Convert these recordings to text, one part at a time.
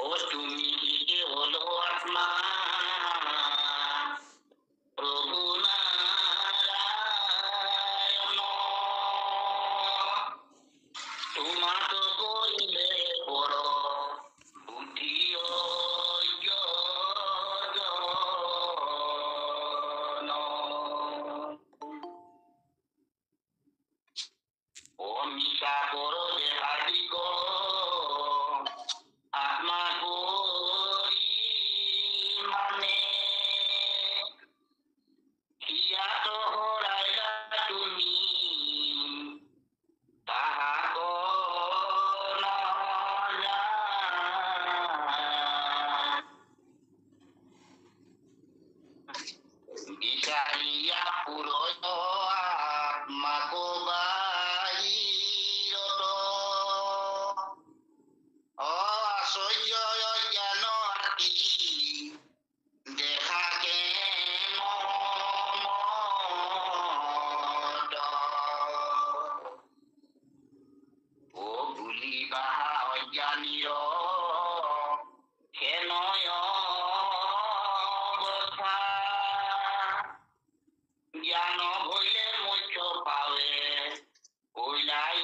ও তুমি কি কেবল আত্মা প্রভু নারায়ণ তোমার কইলে বড় বুদ্ধি অমিকা করো দেহাদিক আত্মা করি মানে হিয়াত হরাইলা তুমি তাহা বিচারিয়া পুরত আত্মাকো বাহিরত আশ্চর্য জ্ঞান আতি দেখা কেন ও ভুলি বাহা অজ্ঞানীর কেনয় অবস্থা জ্ঞান হইলে মোক্ষ পাবে ওইলাই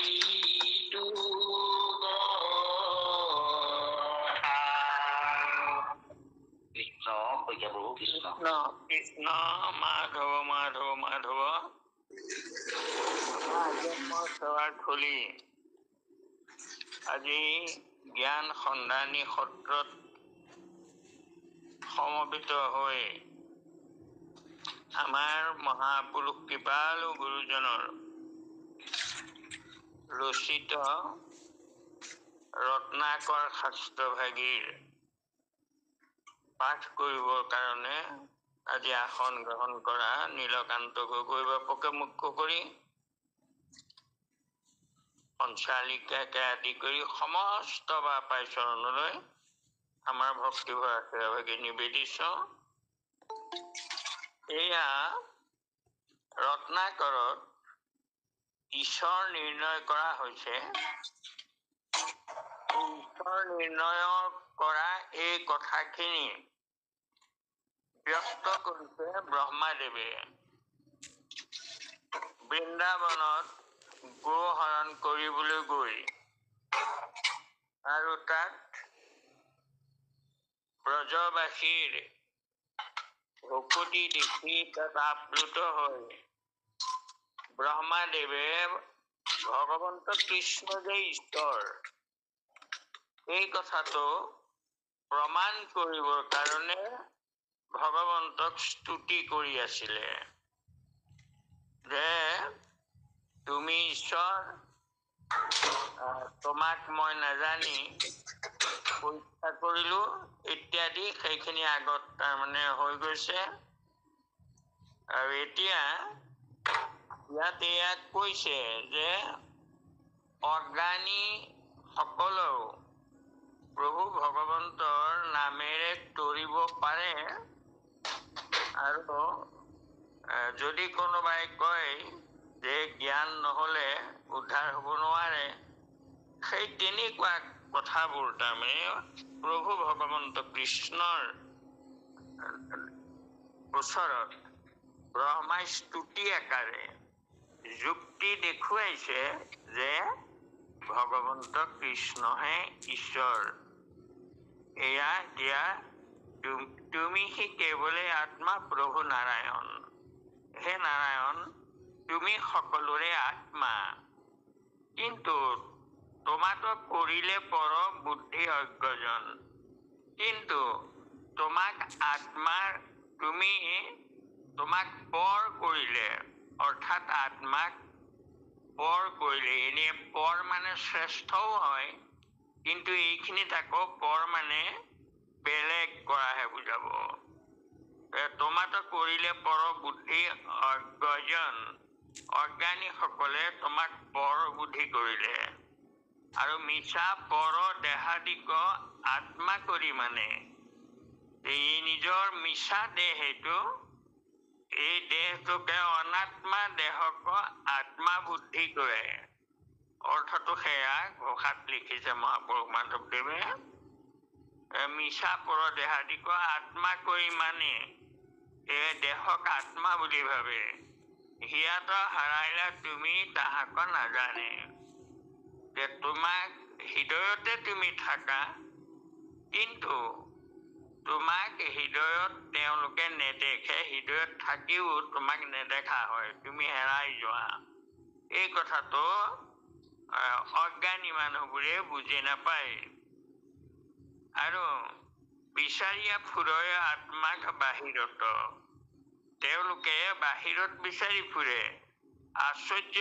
কৃষ্ণ কইয়া বহু কৃষ্ণ কৃষ্ণ মাধৱ মাধৱ মাধৱ সেৱাৰ খুলি আজি জ্ঞান সন্ধানী সত্ৰত সমবেত হৈ আমাৰ মহাপুৰুষ কৃপালু গুৰুজনৰ ৰচিত ৰত্নাকৰ শাস্ত্ৰভাগীৰ পাঠ কৰিবৰ কাৰণে আজি আসন গ্ৰহণ কৰা নীলকান্ত গগৈ বাপকে মুখ্য কৰি সঞ্চালিকাকে আদি কৰি সমস্ত বাপাই চৰণলৈ আমাৰ ভক্তিভৰা সেৱাভাগী নিবেদিছো। এয়া ৰত্নাকৰত ঈশ্বৰ নিৰ্ণয় কৰা হৈছে। ঈশ্বৰ নিৰ্ণয় কৰা এই কথাখিনি ব্যক্ত কৰিছে ব্ৰহ্মাদেৱে বৃন্দাবনত গো হৰণ কৰিবলৈ গৈ, আৰু তাত ব্ৰজবাসীৰ ভকুতি দেখি তাত আপ্লুত হৈ ব্ৰহ্মাদেৱে ভগৱন্ত কৃষ্ণ যে ঈশ্বৰ এই কথাটো প্ৰমাণ কৰিবৰ কাৰণে ভগৱন্তক স্তুতি কৰি আছিলে যে তুমি ঈশ্বৰ, তোমাক মই নাজানি পৰীক্ষা কৰিলো ইত্যাদি সেইখিনি আগত তাৰমানে হৈ গৈছে। আৰু এতিয়া ইয়াত এয়া কৈছে যে অজ্ঞানী সকলেও প্ৰভু ভগৱন্তৰ নামেৰে তৰিব পাৰে, আৰু যদি কোনোবাই কয় যে জ্ঞান নহলে উদ্ধাৰ হ'ব নোৱাৰে, সেই তেনেকুৱা কথাবোৰ তাৰমানে প্ৰভু ভগৱন্ত কৃষ্ণৰ ওচৰত ব্ৰহ্মাই স্তুতি আকাৰে যুক্তি দেখুৱাইছে যে ভগৱন্ত কৃষ্ণহে ঈশ্বৰ। এয়া দিয়া তুমি হি কেৱলে আত্মা প্ৰভু নাৰায়ণ। হে নাৰায়ণ, তুমি সকলোৰে আত্মা, কিন্তু তোমাক কৰিলে পৰ বুদ্ধি অজ্ঞজন। কিন্তু তোমাক আত্মাৰ তোমাক পৰ কৰিলে, অৰ্থাৎ আত্মাক পৰ কৰিলে, এনে পৰ মানে শ্ৰেষ্ঠও হয়, কিন্তু এইখিনিত আকৌ পৰ মানে বেলেগ কৰাহে বুজাব। তোমাক কৰিলে পৰ বুদ্ধি অজ্ঞজন, অজ্ঞানী সকলে তোমাক পৰ বুদ্ধি কৰিলে, আৰু মিছা পৰ দেহাদিক আত্মা কৰি মানে এই নিজৰ মিছা দেহ, এই দেহটোকে অনাত্মা দেহক আত্মা বুদ্ধি কৰে। অৰ্থটো সেয়া ঘোষাত লিখিছে মহাপুৰুষ মাধৱদেৱে। মিছা পৰদেহাদিক আত্মা কৰি মানে এই দেহক আত্মা বুলি ভাবে। হিয়াত হাৰাইলা তুমি তাহাক নাজানে। যে তোমাক হৃদয়তে তুমি থাকা, কিন্তু তোমাক হৃদয়ত তেওঁলোকে নেদেখে, হৃদয়ত থাকিও তোমাক নেদেখা হয়, তুমি হেৰাই যোৱা। এই কথাটো অজ্ঞানী মানুহবোৰে বুজি নাপায়। আৰু বিচাৰিয়া ফুৰয় আত্মাক বাহিৰত, তেওঁলোকে বাহিৰত বিচাৰি ফুৰে। আশ্চৰ্য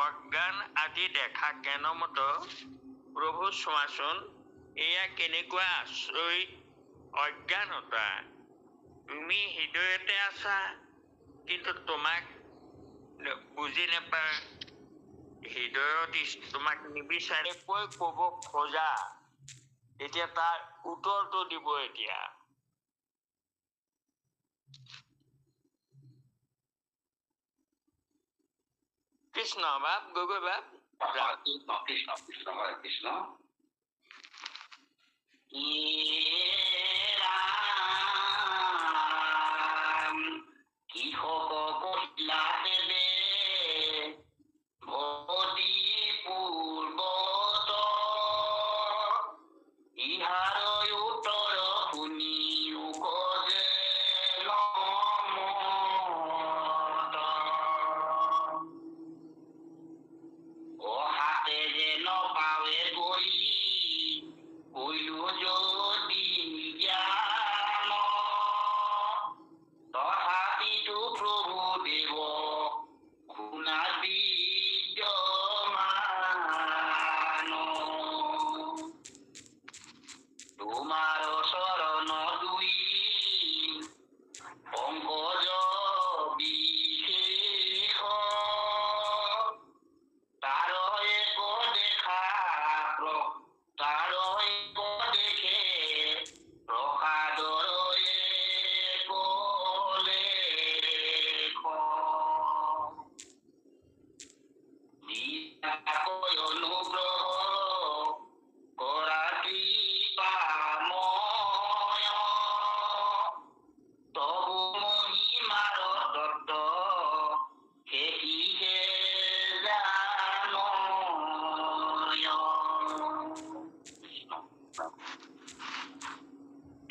অজ্ঞান আদি দেখা কেনমত প্ৰভু চোৱাচোন, এয়া কেনেকুৱা আচৰিত অজ্ঞানতা। তুমি হৃদয়তে আছা, কিন্তু তোমাক বুজি নাপায়, হৃদয়ত তোমাক নিবিচাৰে। কৈ কব খোজা, এতিয়া তাৰ উত্তৰটো দিব। এতিয়া কৃষ্ণ বাপ, গগৈ বাপ, কৃষ্ণ কৃষ্ণ কৃষ্ণ হয় কৃষ্ণ।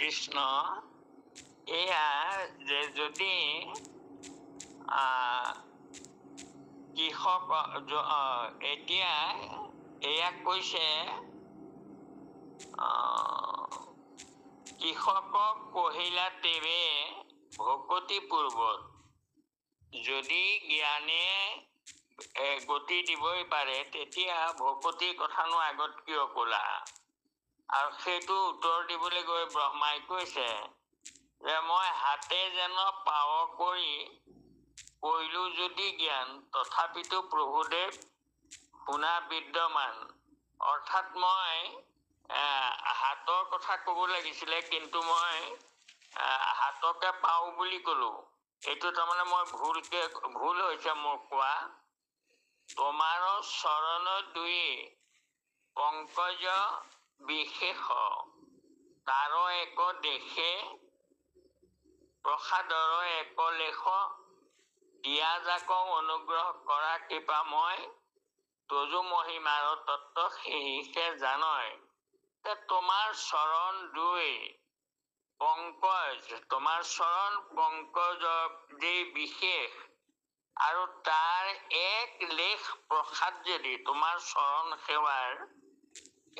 কৃষ্ণ, এয়া যে যদি কৃষক এতিয়া এয়া কৈছে, কৃষকক কহিলা তেৱে ভকতি পূৰ্বত, যদি জ্ঞানে গতি দিবই পাৰে, তেতিয়া ভকতিৰ কথানো আগত কিয় কলা? আৰু সেইটো উত্তৰ দিবলৈ গৈ ব্ৰহ্মাই কৈছে যে মই হাতে যেন পাৱ কৰি কৰিলো যদি জ্ঞান, তথাপিতো প্ৰভুদেৱ শুনা বিদ্যমান। অৰ্থাৎ মই হাতৰ কথা কব লাগিছিলে, কিন্তু মই হাতকে পাওঁ বুলি কলো। এইটো তাৰমানে মই ভুল হৈছে মোৰ কোৱা। তোমাৰ চৰণ দুই পংকজ বিশেষ, তাৰ এক দেশে প্ৰসাদৰ এক লেখ, দিয়া যাক অনুগ্ৰহ কৰা কৃপা মই, তজু মহিমাৰ তত্ত্ব সেহিকে জানয়। তোমাৰ চৰণ দুই পংকজ, তোমাৰ চৰণ পংকজ যি বিশেষ, আৰু তাৰ এক লেখ প্ৰসাদ যদি তোমাৰ চৰণ সেৱাৰ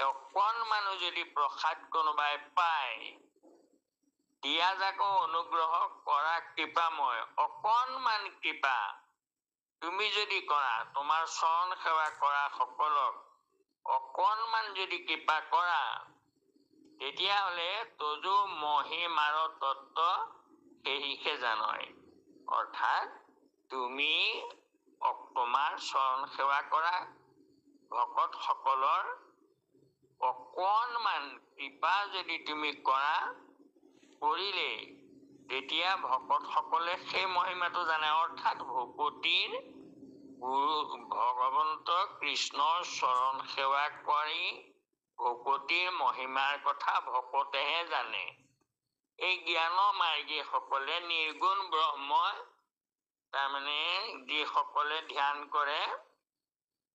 অকণমানো যদি প্ৰসাদ কোনোবাই পায়, দিয়া যাক অনুগ্ৰহ কৰা কৃপাময়, অকণমান কৃপা তুমি যদি কৰা, তোমাৰ চৰণ সেৱা কৰা সকলক অকণমান যদি কৃপা কৰা, তেতিয়াহলে তজু মহিমাৰ তত্ত্ব সেহিকে জানয়। অৰ্থাৎ তুমি তোমাৰ চৰণ সেৱা কৰা ভকত সকলৰ অকণমান কৃপা যদি তুমি কৰা, কৰিলে তেতিয়া ভকত সকলে সেই মহিমাটো জানে। অৰ্থাৎ ভকতিৰ গুৰু ভগৱন্ত কৃষ্ণৰ চৰণ সেৱা কৰি ভকতিৰ মহিমাৰ কথা ভকতেহে জানে। এই জ্ঞানৰ মাৰ্গীসকলে নিৰ্গুণ ব্ৰহ্ম তাৰমানে যিসকলে ধ্যান কৰে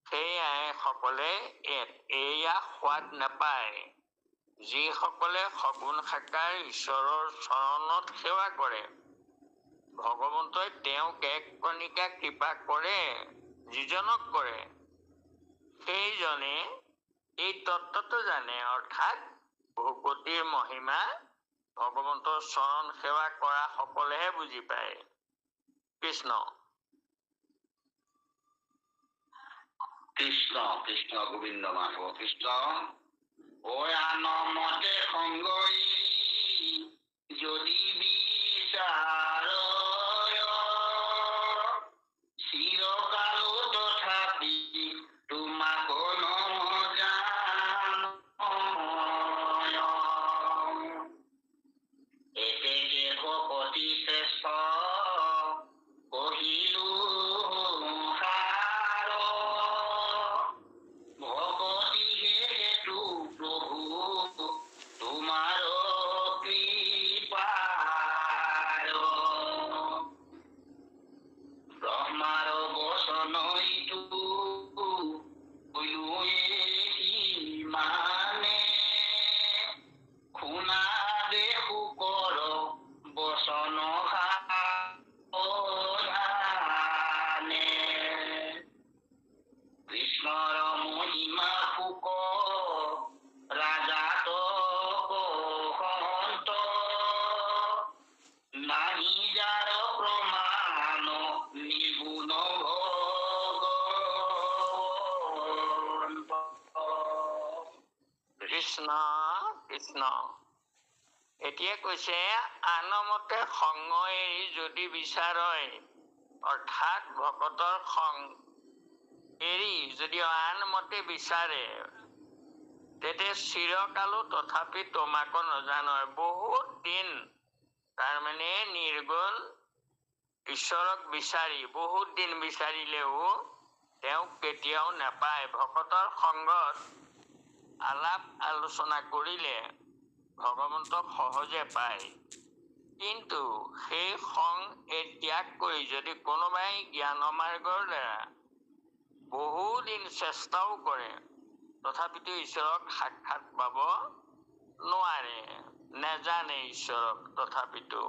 সেইসকলে এয়া সোৱাদ নাপায়। যিসকলে সগুণ সাকাৰ ঈশ্বৰৰ চৰণত সেৱা কৰে, ভগৱন্তই তেওঁক এক কণিকা কৃপা কৰে, যিজনক কৰে সেইজনে এই তত্ত্বটো জানে, অৰ্থাৎ ভকতিৰ মহিমা ভগৱন্তৰ চৰণ সেৱা কৰা সকলেহে বুজি পায়। কৃষ্ণ কৃষ্ণ কৃষ্ণ গোবিন্দ মাধৱ কৃষ্ণ। অয়ানমতে সংগই যদি বিচাৰ চিৰকালো তথাপি তোমাক নজান। এতেকে ভকতি শ্ৰেষ্ঠ কহিলো সাৰ। ভকতিহে হেতু প্ৰভু তোমাৰ কৃপাৰ। ব্ৰহ্মাৰ বচন ইটো মানে শুনা দেখো কৰ বচন সাৱধানে। কৃষ্ণৰ মহিমা শুক ৰাজাত সন্ত, নাহি যাৰ প্ৰমাণ নিগুণ ভগৱন্ত। কৃষ্ণ কৃষ্ণ। এতিয়া কৈছে আনমতে সংগ এৰি যদি বিচাৰয়, অৰ্থাৎ ভকতৰ সং এৰি যদি আন মতে বিচাৰে তেতিয়া চিৰকালো তথাপি তোমাকো নজানয়। বহুত দিন তাৰমানে নিৰ্গুণ ঈশ্বৰক বিচাৰি বহুত দিন বিচাৰিলেও তেওঁক কেতিয়াও নাপায়। ভকতৰ সংগত আলাপ আলোচনা কৰিলে ভগৱন্তক সহজে পায়, কিন্তু সেই সং ত্যাগ কৰি যদি কোনোবাই জ্ঞান মাৰ্গৰ দ্বাৰা বহুদিন চেষ্টাও কৰে তথাপিতো ঈশ্বৰক সাক্ষাৎ পাব নোৱাৰে, নেজানে ঈশ্বৰক তথাপিতো।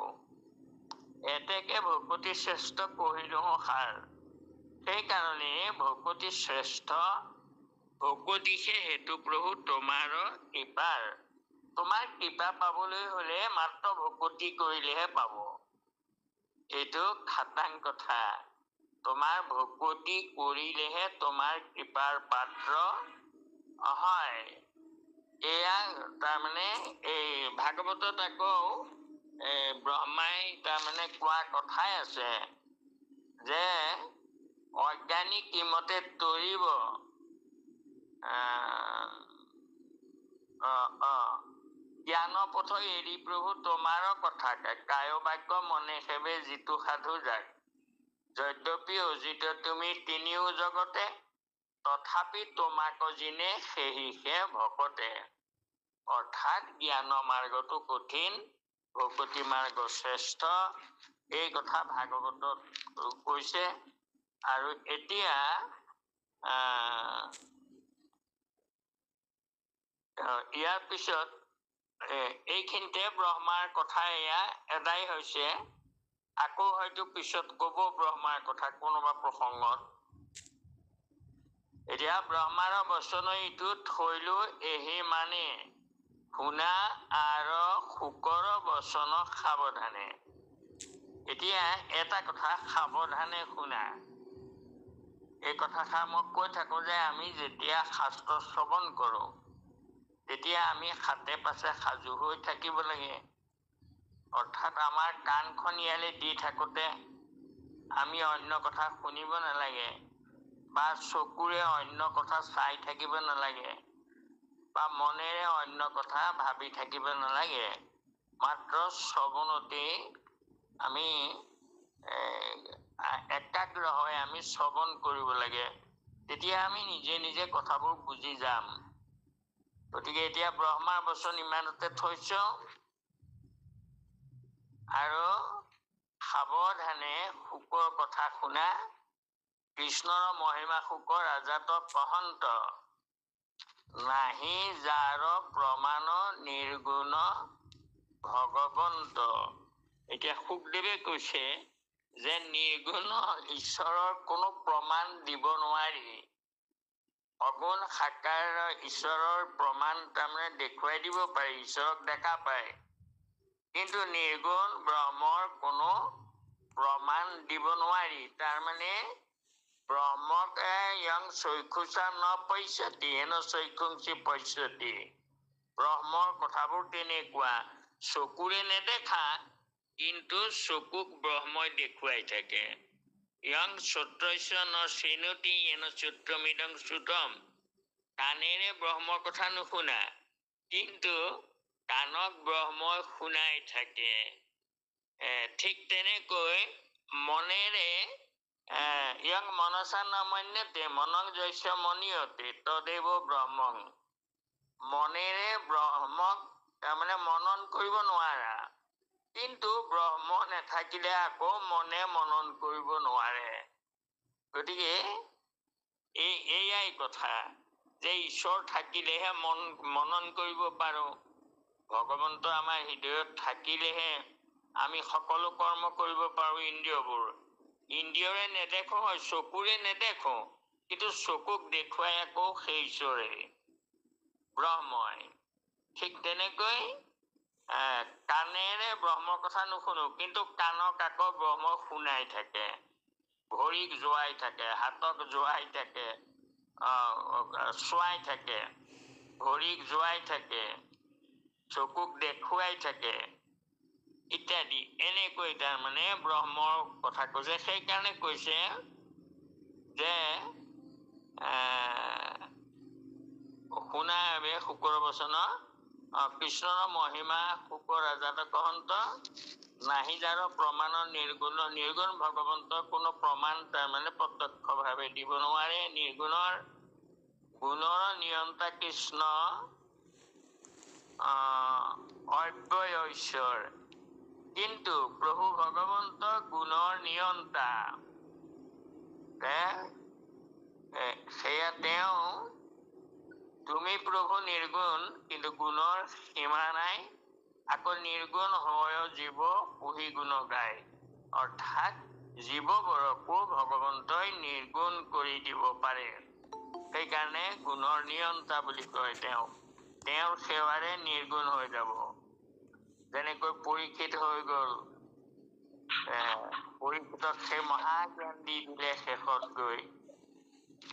এতেকে ভকতি শ্ৰেষ্ঠ কহিলো সাৰ। সেইকাৰণে ভকতি শ্ৰেষ্ঠ, ভকতিহে হেতু প্ৰভু তোমাৰ কৃপাৰ। তোমাৰ কৃপা পাবলৈ হলে মাত্ৰ ভকতি কৰিলেহে পাব। এইটো খাটাং কথা। তোমাৰ ভকতি কৰিলেহে তোমাৰ কৃপাৰ পাত্ৰ হয়। এয়া তাৰমানে এই ভাগৱতত আকৌ ব্ৰহ্মাই তাৰমানে কোৱা কথাই আছে যে অজ্ঞানী কিমতে তৰিব জ্ঞান পথ এৰি প্ৰভু তোমাৰ কথা কায় বাক্য মনে সেৱে যিটো সাধু যাক। যদ্যপি অজিত তুমি তিনিও জগতে, তথাপি তোমাক জিনে সেহিহে ভকতে। অৰ্থাৎ জ্ঞান মাৰ্গটো কঠিন, ভকতি মাৰ্গ শ্ৰেষ্ঠ, এই কথা ভাগৱতত কৈছে। আৰু এতিয়া ইয়াৰ পিছত এইখিনিতে ব্ৰহ্মাৰ কথা এয়া এদায় হৈছে। আকৌ হয়তো পিছত কব ব্ৰহ্মাৰ কথা কোনোবা প্ৰসংগত। এতিয়া ব্ৰহ্মাৰ বচন ইটো থৈলো এহি মানে, শুনা আৰু শুকৰ বচন সাৱধানে। এতিয়া এটা কথা সাৱধানে শুনা। এই কথাষাৰ মই কৈ থাকো যে আমি যেতিয়া শাস্ত্ৰ শ্ৰৱণ কৰো তেতিয়া আমি হাতে পাছে সাজু হৈ থাকিব লাগে। অৰ্থাৎ আমাৰ কাণখন ইয়ালৈ দি থাকোতে আমি অন্য কথা শুনিব নালাগে, বা চকুৰে অন্য কথা চাই থাকিব নালাগে, বা মনেৰে অন্য কথা ভাবি থাকিব নালাগে। মাত্ৰ শ্ৰৱণতেই আমি একাগ্ৰ হৈ আমি শ্ৰৱণ কৰিব লাগে। তেতিয়া আমি নিজে নিজে কথাবোৰ বুজি যাম। গতিকে এতিয়া ব্ৰহ্মাৰ বচন ইমানতে থৈছ আৰু সাৱধানে শুকৰ কথা শুনা। কৃষ্ণৰ মহিমা শুকৰ ৰাজাত কহন্ত, নাহি যাৰ প্ৰমাণ নিৰ্গুণ ভগৱন্ত। এতিয়া শুকদেৱে কৈছে যে নিৰ্গুণ ঈশ্বৰৰ কোনো প্ৰমাণ দিব নোৱাৰি। অগুণ সাকাৰ ঈশ্বৰৰ প্ৰমাণ তাৰমানে দেখুৱাই দিব পাৰি, ঈশ্বৰক দেখা পায়, কিন্তু নিৰ্গুণ ব্ৰহ্মৰ কোনো প্ৰমাণ দিব নোৱাৰি। তাৰমানে ব্ৰহ্মক ইয়ং চক্ষুষা ন পশ্যতি হেন চক্ষুংসি পশ্যতি। ব্ৰহ্মৰ কথাবোৰ তেনেকুৱা, চকুৰে নেদেখা কিন্তু চকুক ব্ৰহ্মই দেখুৱাই থাকে। ইয়ং শ্ৰোত্ৰস্য ন শৃণোতি হেন শ্ৰোত্ৰমিদং শ্ৰুতম। কাণেৰে ব্ৰহ্মৰ কথা নুশুনা কিন্তু কাণক ব্ৰহ্মই শুনাই থাকে। ঠিক তেনেকৈ মনেৰে ইয়ং মনসা নমন্যতে মনং যস্য মনিয়তে তদেৱ ব্ৰহ্মং। মনেৰে ব্ৰহ্মক তাৰমানে মনন কৰিব নোৱাৰা, কিন্তু ব্ৰহ্ম নাথাকিলে আকৌ মনে মনন কৰিব নোৱাৰে। গতিকে এইয়াই কথা যে ঈশ্বৰ থাকিলেহে মনন কৰিব পাৰো। ভগৱন্ত আমাৰ হৃদয়ত থাকিলেহে আমি সকলো কৰ্ম কৰিব পাৰো। ইন্দ্ৰিয়ৰে নেদেখো, চকুৰে নেদেখো, কিন্তু চকুক দেখুৱাই আকৌ সেই ঈশ্বৰে ব্ৰহ্মই। ঠিক তেনেকৈ কাণেৰে ব্ৰহ্মৰ কথা নুশুনো, কিন্তু কাণক আকৌ ব্ৰহ্ম শুনাই থাকে, ভৰিক জোৱাই থাকে, হাতক জোৱাই থাকে, চোৱাই থাকে, ভৰিক জোৱাই থাকে, চকুক দেখুৱাই থাকে ইত্যাদি। এনেকৈ তাৰমানে ব্ৰহ্মৰ কথা কৈছে। সেইকাৰণে কৈছে যে শুনা শুকৰ বচন কৃষ্ণৰ মহিমা শুকৰ ৰাজাত কহন্ত, নাহি যাৰ প্ৰমাণ নিৰ্গুণ। নিৰ্গুণ ভগৱন্তৰ কোনো প্ৰমাণ তাৰমানে প্ৰত্যক্ষভাৱে দিব নোৱাৰে। নিৰ্গুণৰ গুণৰ নিয়ন্তা কৃষ্ণ অব্যয় ঈশ্বৰ, কিন্তু প্ৰভু ভগৱন্ত গুণৰ নিয়ন্তা। সেয়া তেওঁ, তুমি প্ৰভু নিৰ্গুণ কিন্তু গুণৰ সীমা নাই, আকৌ নিৰ্গুণ হয় জীৱ পুহি গুণ গায়। অৰ্থাৎ জীৱবোৰকো ভগৱন্তই নিৰ্গুণ কৰি দিব পাৰে। সেইকাৰণে গুণৰ নিয়ন্তা বুলি কয় তেওঁক। তেওঁৰ সেৱাৰে নিৰ্গুণ হৈ যাব। যেনেকৈ পৰীক্ষিত হৈ গল, পৰীক্ষিতক সেই মহাজ্ঞান দি দিলে শেষত গৈ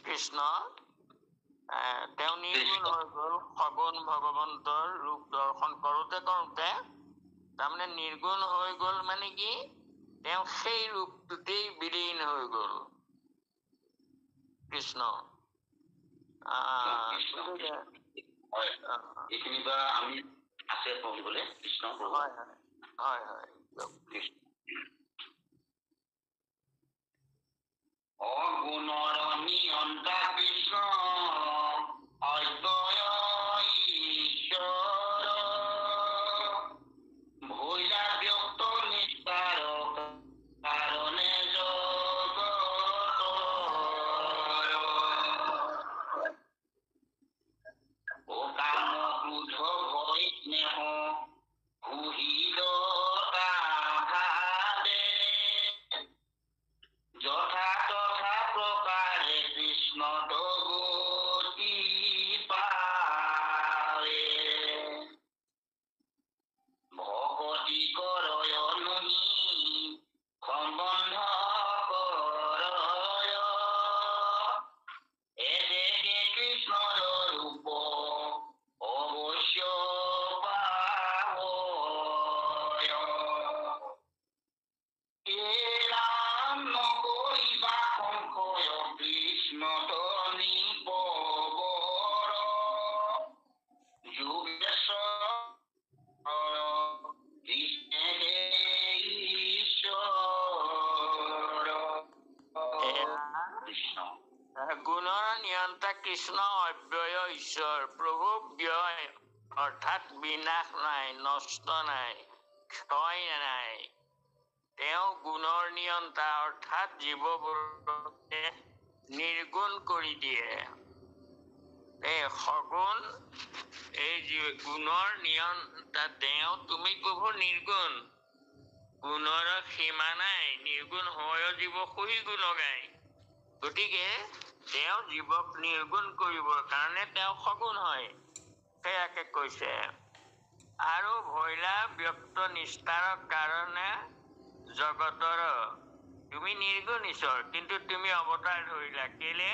কৃষ্ণ, তেওঁ নিৰ্গুণ হৈ গল। সগুণ ভগৱন্তৰ ৰূপ দৰ্শন কৰোতে কৰোতে তাৰমানে নিৰ্গুণ হৈ গল মানে কি, তেওঁ সেই ৰূপটোতেই বিলীন হৈ গল কৃষ্ণ। এইখিনি বা আমি আছে পঢ়িবলৈ কৃষ্ণ প্ৰভু। হয় হয় হয়। অগুণৰ নিয়ন্তা কৃষ্ণ অব্যয় ঈশ্বৰ, ভৈলা ব্যক্ত নিস্তাৰ কাৰণে জগতৰ। ও কাম ক্ৰোধ ভয় স্নেহ কুহীলতা ভাবে, যথা তথা প্ৰকাৰে কৃষ্ণ গতি পাৱে। ভকতি কৰয় নহি সম্বন্ধ কৰয়, এতেকে কৃষ্ণৰ ৰূপ অৱশ্য পাৱয়। এৰাম নকৰিবা সংশয় কৃষ্ণত নিপবৰ, যোগেশ্বৰ কৃষ্ণে ঈশ্বৰ। কৃষ্ণ গুণৰ নিয়ন্তা কৃষ্ণ অব্যয় ঈশ্বৰ, প্ৰভু ব্যয় অৰ্থাৎ বিনাশ নাই, নষ্ট নাই, ক্ষয় নাই। তেওঁ গুণৰ নিয়ন্তা, অৰ্থাৎ জীৱবোৰকে নিৰ্গুণ কৰি দিয়ে। এই সগুণ, এই গুণৰ নিয়ন্তা তেওঁ, তুমি প্ৰভু নিৰ্গুণ। গুণৰ সীমা নাই, নিৰ্গুণ হৈও জীৱ সহি গুণ গায়। গতিকে তেওঁ জীৱক নিৰ্গুণ কৰিবৰ কাৰণে তেওঁ সগুণ হয়, সেয়াকে কৈছে। আৰু ভৈলা ব্যক্ত নিষ্ঠাৰ কাৰণে জগতৰ, তুমি নিৰ্গুণ ঈশ্বৰ, কিন্তু তুমি অৱতাৰ ধৰিলা কেলে?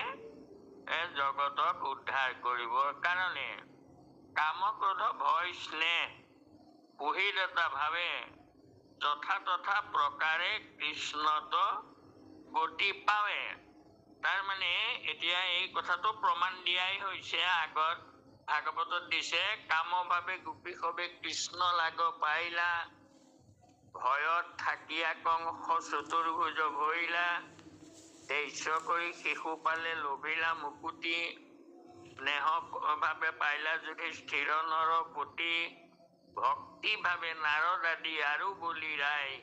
জগতক উদ্ধাৰ কৰিবৰ কাৰণে। কাম ক্ৰোধ ভয় স্নেহ বহিৰতা ভাৱে যথা তথা প্ৰকাৰে কৃষ্ণত গতি পাৱে। তাৰমানে এতিয়া এই কথাটো প্ৰমাণ দিয়াই হৈছে, আগত ভাগৱতত দিছে, কাম ভাৱে গোপী সবে কৃষ্ণ লাগ পাইলা, ভয়ত থাকিয়া কংস চতুৰ্ভুজ ভৰিলা, দেশ্য কৰি শিশু পালে লভিলা মুকুতি, স্নেহ ভাৱে পাইলা যুধিষ্ঠিৰ নৰপতি, ভক্তি ভাৱে নাৰদ আদি আৰু বলি ৰায়,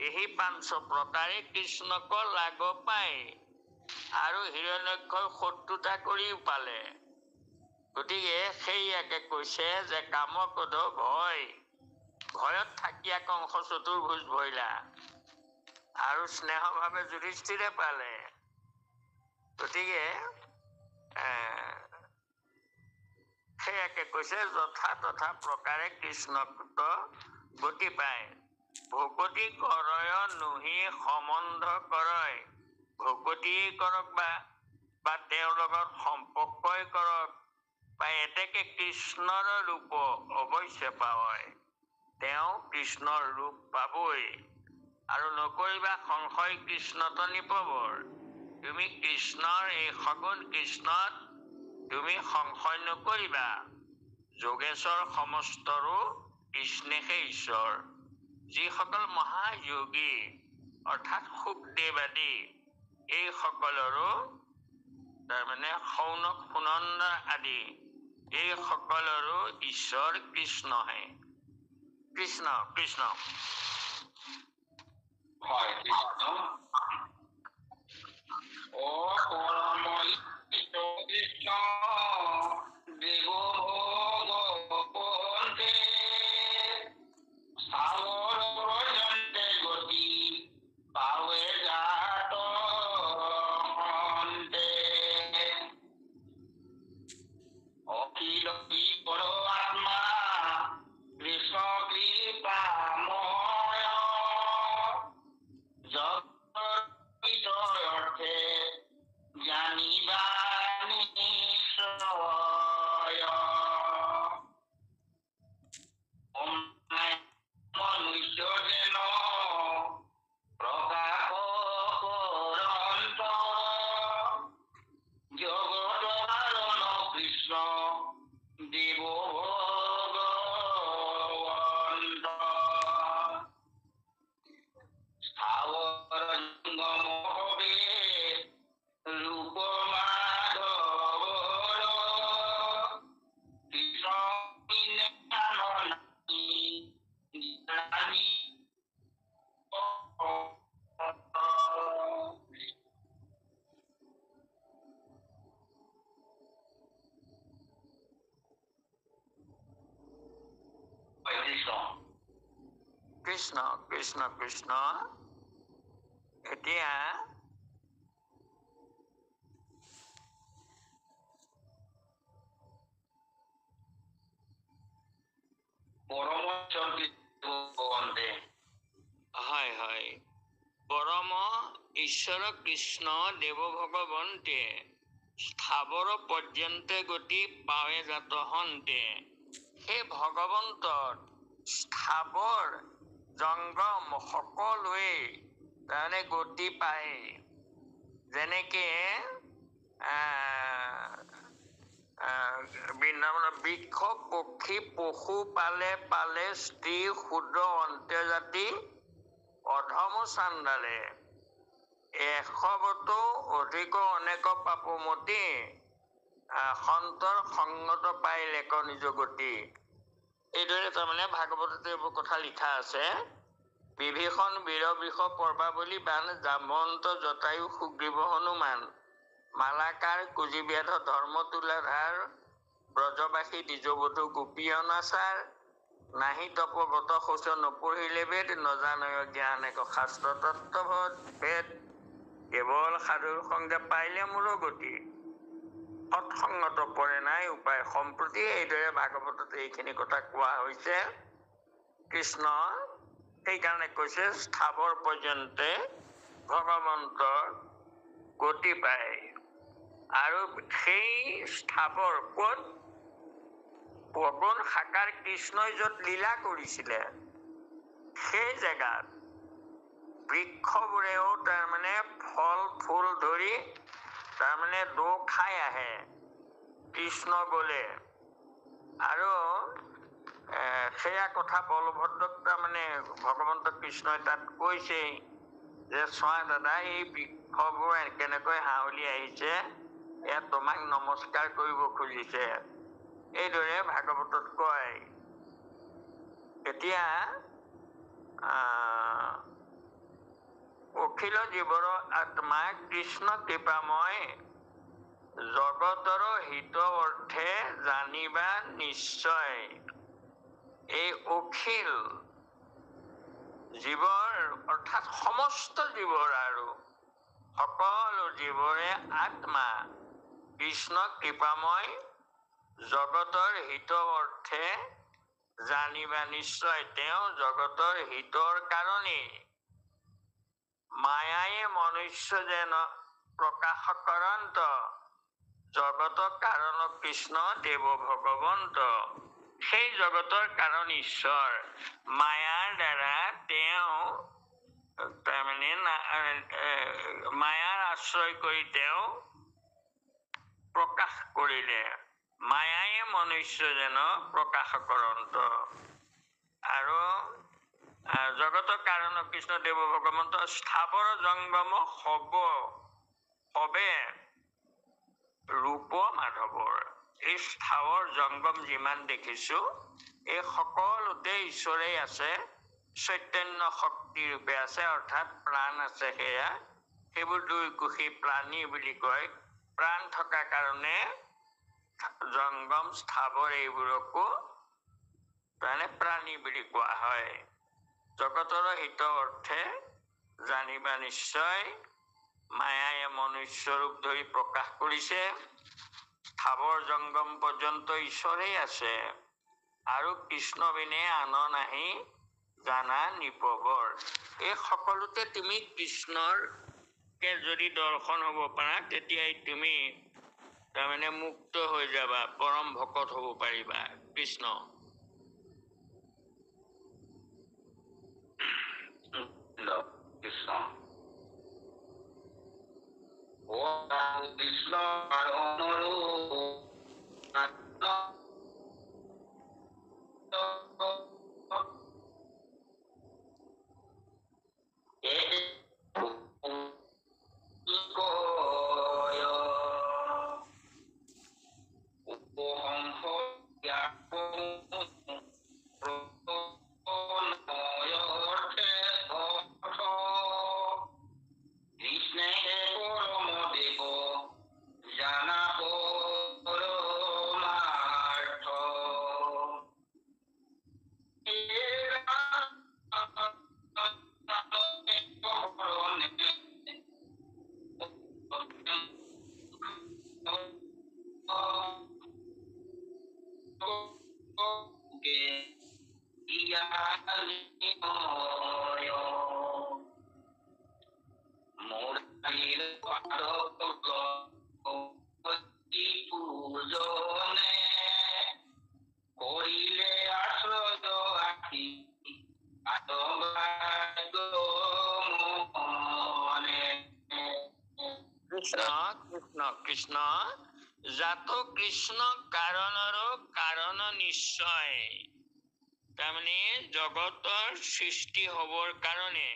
এই পাঞ্চ প্ৰকাৰে কৃষ্ণক লাগ পায়। আৰু হিৰণ্যক্ষৰ শত্ৰুতা কৰিও পালে। গতিকে সেইয়াকে কৈছে যে কাম ক্ৰোধ ভয়, ভয়ত থাকিয়া কংস চতুৰ্ভুজ ভৰিলা, আৰু স্নেহ ভাৱে যুধিষ্ঠিৰে পালে। গতিকে সেয়াকে কৈছে যথা তথা প্ৰকাৰে কৃষ্ণত গতি পায়। ভকতি কৰয় নুহি সম্বন্ধ কৰয়, ভকতি কৰক বা তেওঁৰ লগত সম্পৰ্কই কৰক, বা এতেকে কৃষ্ণৰ ৰূপ অৱশ্যে পাৱয়। তেওঁ কৃষ্ণৰ ৰূপ পাবই। আৰু নকৰিবা সংশয় কৃষ্ণত নিপবৰ। তুমি কৃষ্ণৰ এই সগুণ কৃষ্ণত তুমি সংশয় নকৰিবা। যোগেশ্বৰ সমস্তৰো কৃষ্ণেহে ঈশ্বৰ। যিসকল মহাযোগী অৰ্থাৎ সুখদেৱ আদি, এই সকলৰো তাৰমানে সৌনক সুনন্দ আদি, এই সকলৰো ঈশ্বৰ কৃষ্ণহে। কৃষ্ণ কৃষ্ণ। হয় কৃষ্ণ। ও পৰম কৃষ্ণ দেৱ ভগৱন্তে, সাগৰ পৰ্যন্তে গতি পাৱে জাত অন্তে, অখিল ঈশ্বৰ আত্মা কৃষ্ণ কৃপাময়, জগতৰ অৰ্থে জানিবা নিশ্চয়। মনুষ্য যেন প্ৰকাশ কৰন্ত, জগত পালন কৃষ্ণ দেৱ ভগৱন্ত, স্থাৱৰ জঙ্গম হবে ৰূপ মাধৱৰ, কৃষ্ণ বিনে জ্ঞান নাই জ্ঞানী। কৃষ্ণ কৃষ্ণ কৃষ্ণ। এতিয়া হয় হয়, পৰম ঈশ্বৰ কৃষ্ণ দেৱ ভগৱন্তে, স্থাৱৰ পৰ্যন্তে গতি পাৱে জাত হন্তে। সেই ভগৱন্তৰ স্থাৱৰ জংগম সকলোৱে তাৰমানে গতি পায়। যেনেকে বৃন্দাবনৰ বৃক্ষ পক্ষী পশু পালে পালে, স্ত্ৰী শূদ্ৰ অন্ত্যজাতি অধম চাণ্ডালে, 100 অধিক অনেক পাপমতি, সন্তৰ সংগত পাই লেক নিজ গতি। এইদৰে তাৰমানে ভাগৱততে এইবোৰ কথা লিখা আছে। বিভীষণ বীৰবৃষ পৰ্বাৱলী বান জামন্ত জটায়ু সুগ্ৰীৱ হনুমান মালাকাৰ কুজিব্যাধ ধৰ্ম তুলাধাৰ ব্ৰজবাসী দ্বিজবধূ গোপী অনাচাৰ নাহি তপগত শৌচ নপঢ়িলে বেদ নজানয় জ্ঞান এক শাস্ত্ৰ তত্ত্বভদ বেদ কেৱল সাধুৰ সংগে পাইলে মূল গতি সৎসংগত পৰে নাই উপায় সম্প্ৰতি। এইদৰে ভাগৱতত এইখিনি কথা কোৱা হৈছে। কৃষ্ণ সেইকাৰণে কৈছে স্থাৱৰ পৰ্যন্তে ভগৱন্তৰ গতি পায়। আৰু সেই স্থাৱৰ ক'ত পৱন সাকাৰ কৃষ্ণই য'ত লীলা কৰিছিলে সেই জেগাত বৃক্ষবোৰেও তাৰমানে ফল ফুল ধৰি তাৰমানে দৌ খাই আহে কৃষ্ণ গলে। আৰু সেয়া কথা বলভদ্ৰক তাৰমানে ভগৱন্ত কৃষ্ণই তাত কৈছেই যে চোৱা দাদা এই বৃক্ষবোৰ কেনেকৈ হাঁৱলি আহিছে, এয়া তোমাক নমস্কাৰ কৰিব খুজিছে। এইদৰে ভাগৱতত কয়। এতিয়া অখিল জীৱৰ আত্মা কৃষ্ণ কৃপাময় জগতৰ হিত অৰ্থে জানিবা নিশ্চয়। এই অখিল জীৱৰ অৰ্থাৎ সমস্ত জীৱৰ আৰু সকলো জীৱৰে আত্মা কৃষ্ণ কৃপাময় জগতৰ হিত অৰ্থে জানিবা নিশ্চয়। তেওঁ জগতৰ হিতৰ কাৰণেই মায়ায়ে মনুষ্য যেন প্ৰকাশকৰন্ত জগত কাৰণ কৃষ্ণ দেৱ ভগৱন্ত। সেই জগতৰ কাৰণ ঈশ্বৰ মায়াৰ দ্বাৰা তেওঁ তাৰমানে মায়াৰ আশ্ৰয় কৰি তেওঁ প্ৰকাশ কৰিলে। মায়ায়ে মনুষ্য যেন প্ৰকাশকৰন্ত। আৰু জগতৰ কাৰণ কৃষ্ণ দেৱ ভগৱন্ত স্থাৱৰ জংগম হবে ৰূপ মাধৱৰ। এই স্থাৱৰ জংগম যিমান দেখিছো এই সকলোতে ঈশ্বৰেই আছে, চৈতন্য শক্তি ৰূপে আছে, অৰ্থাৎ প্ৰাণ আছে। সেয়া সেইবোৰ দুই কোষী প্ৰাণী বুলি কয়। প্ৰাণ থকা কাৰণে জংগম স্থাৱৰ এইবোৰকো মানে প্ৰাণী বুলি কোৱা হয়। জগতৰ হিত অৰ্থে জানিবা নিশ্চয়। মায়ায়ে মনুষ্য ৰূপ ধৰি প্ৰকাশ কৰিছে। স্থাৱৰ জংগম পৰ্যন্ত ঈশ্বৰেই আছে আৰু কৃষ্ণ বিনে আন নাহি জানা নিপবৰ। এই সকলোতে তুমি কৃষ্ণৰ কে যদি দৰ্শন হব পাৰা তেতিয়াই তুমি তাৰমানে মুক্ত হৈ যাবা, পৰম ভকত হব পাৰিবা। কৃষ্ণ কৃষ্ণ কৃষ্ণ কৃষ্ণ জাত কৃষ্ণ কাৰণৰো কাৰণ নিশ্চয়। তাৰমানে জগতৰ সৃষ্টি হবৰ কাৰণে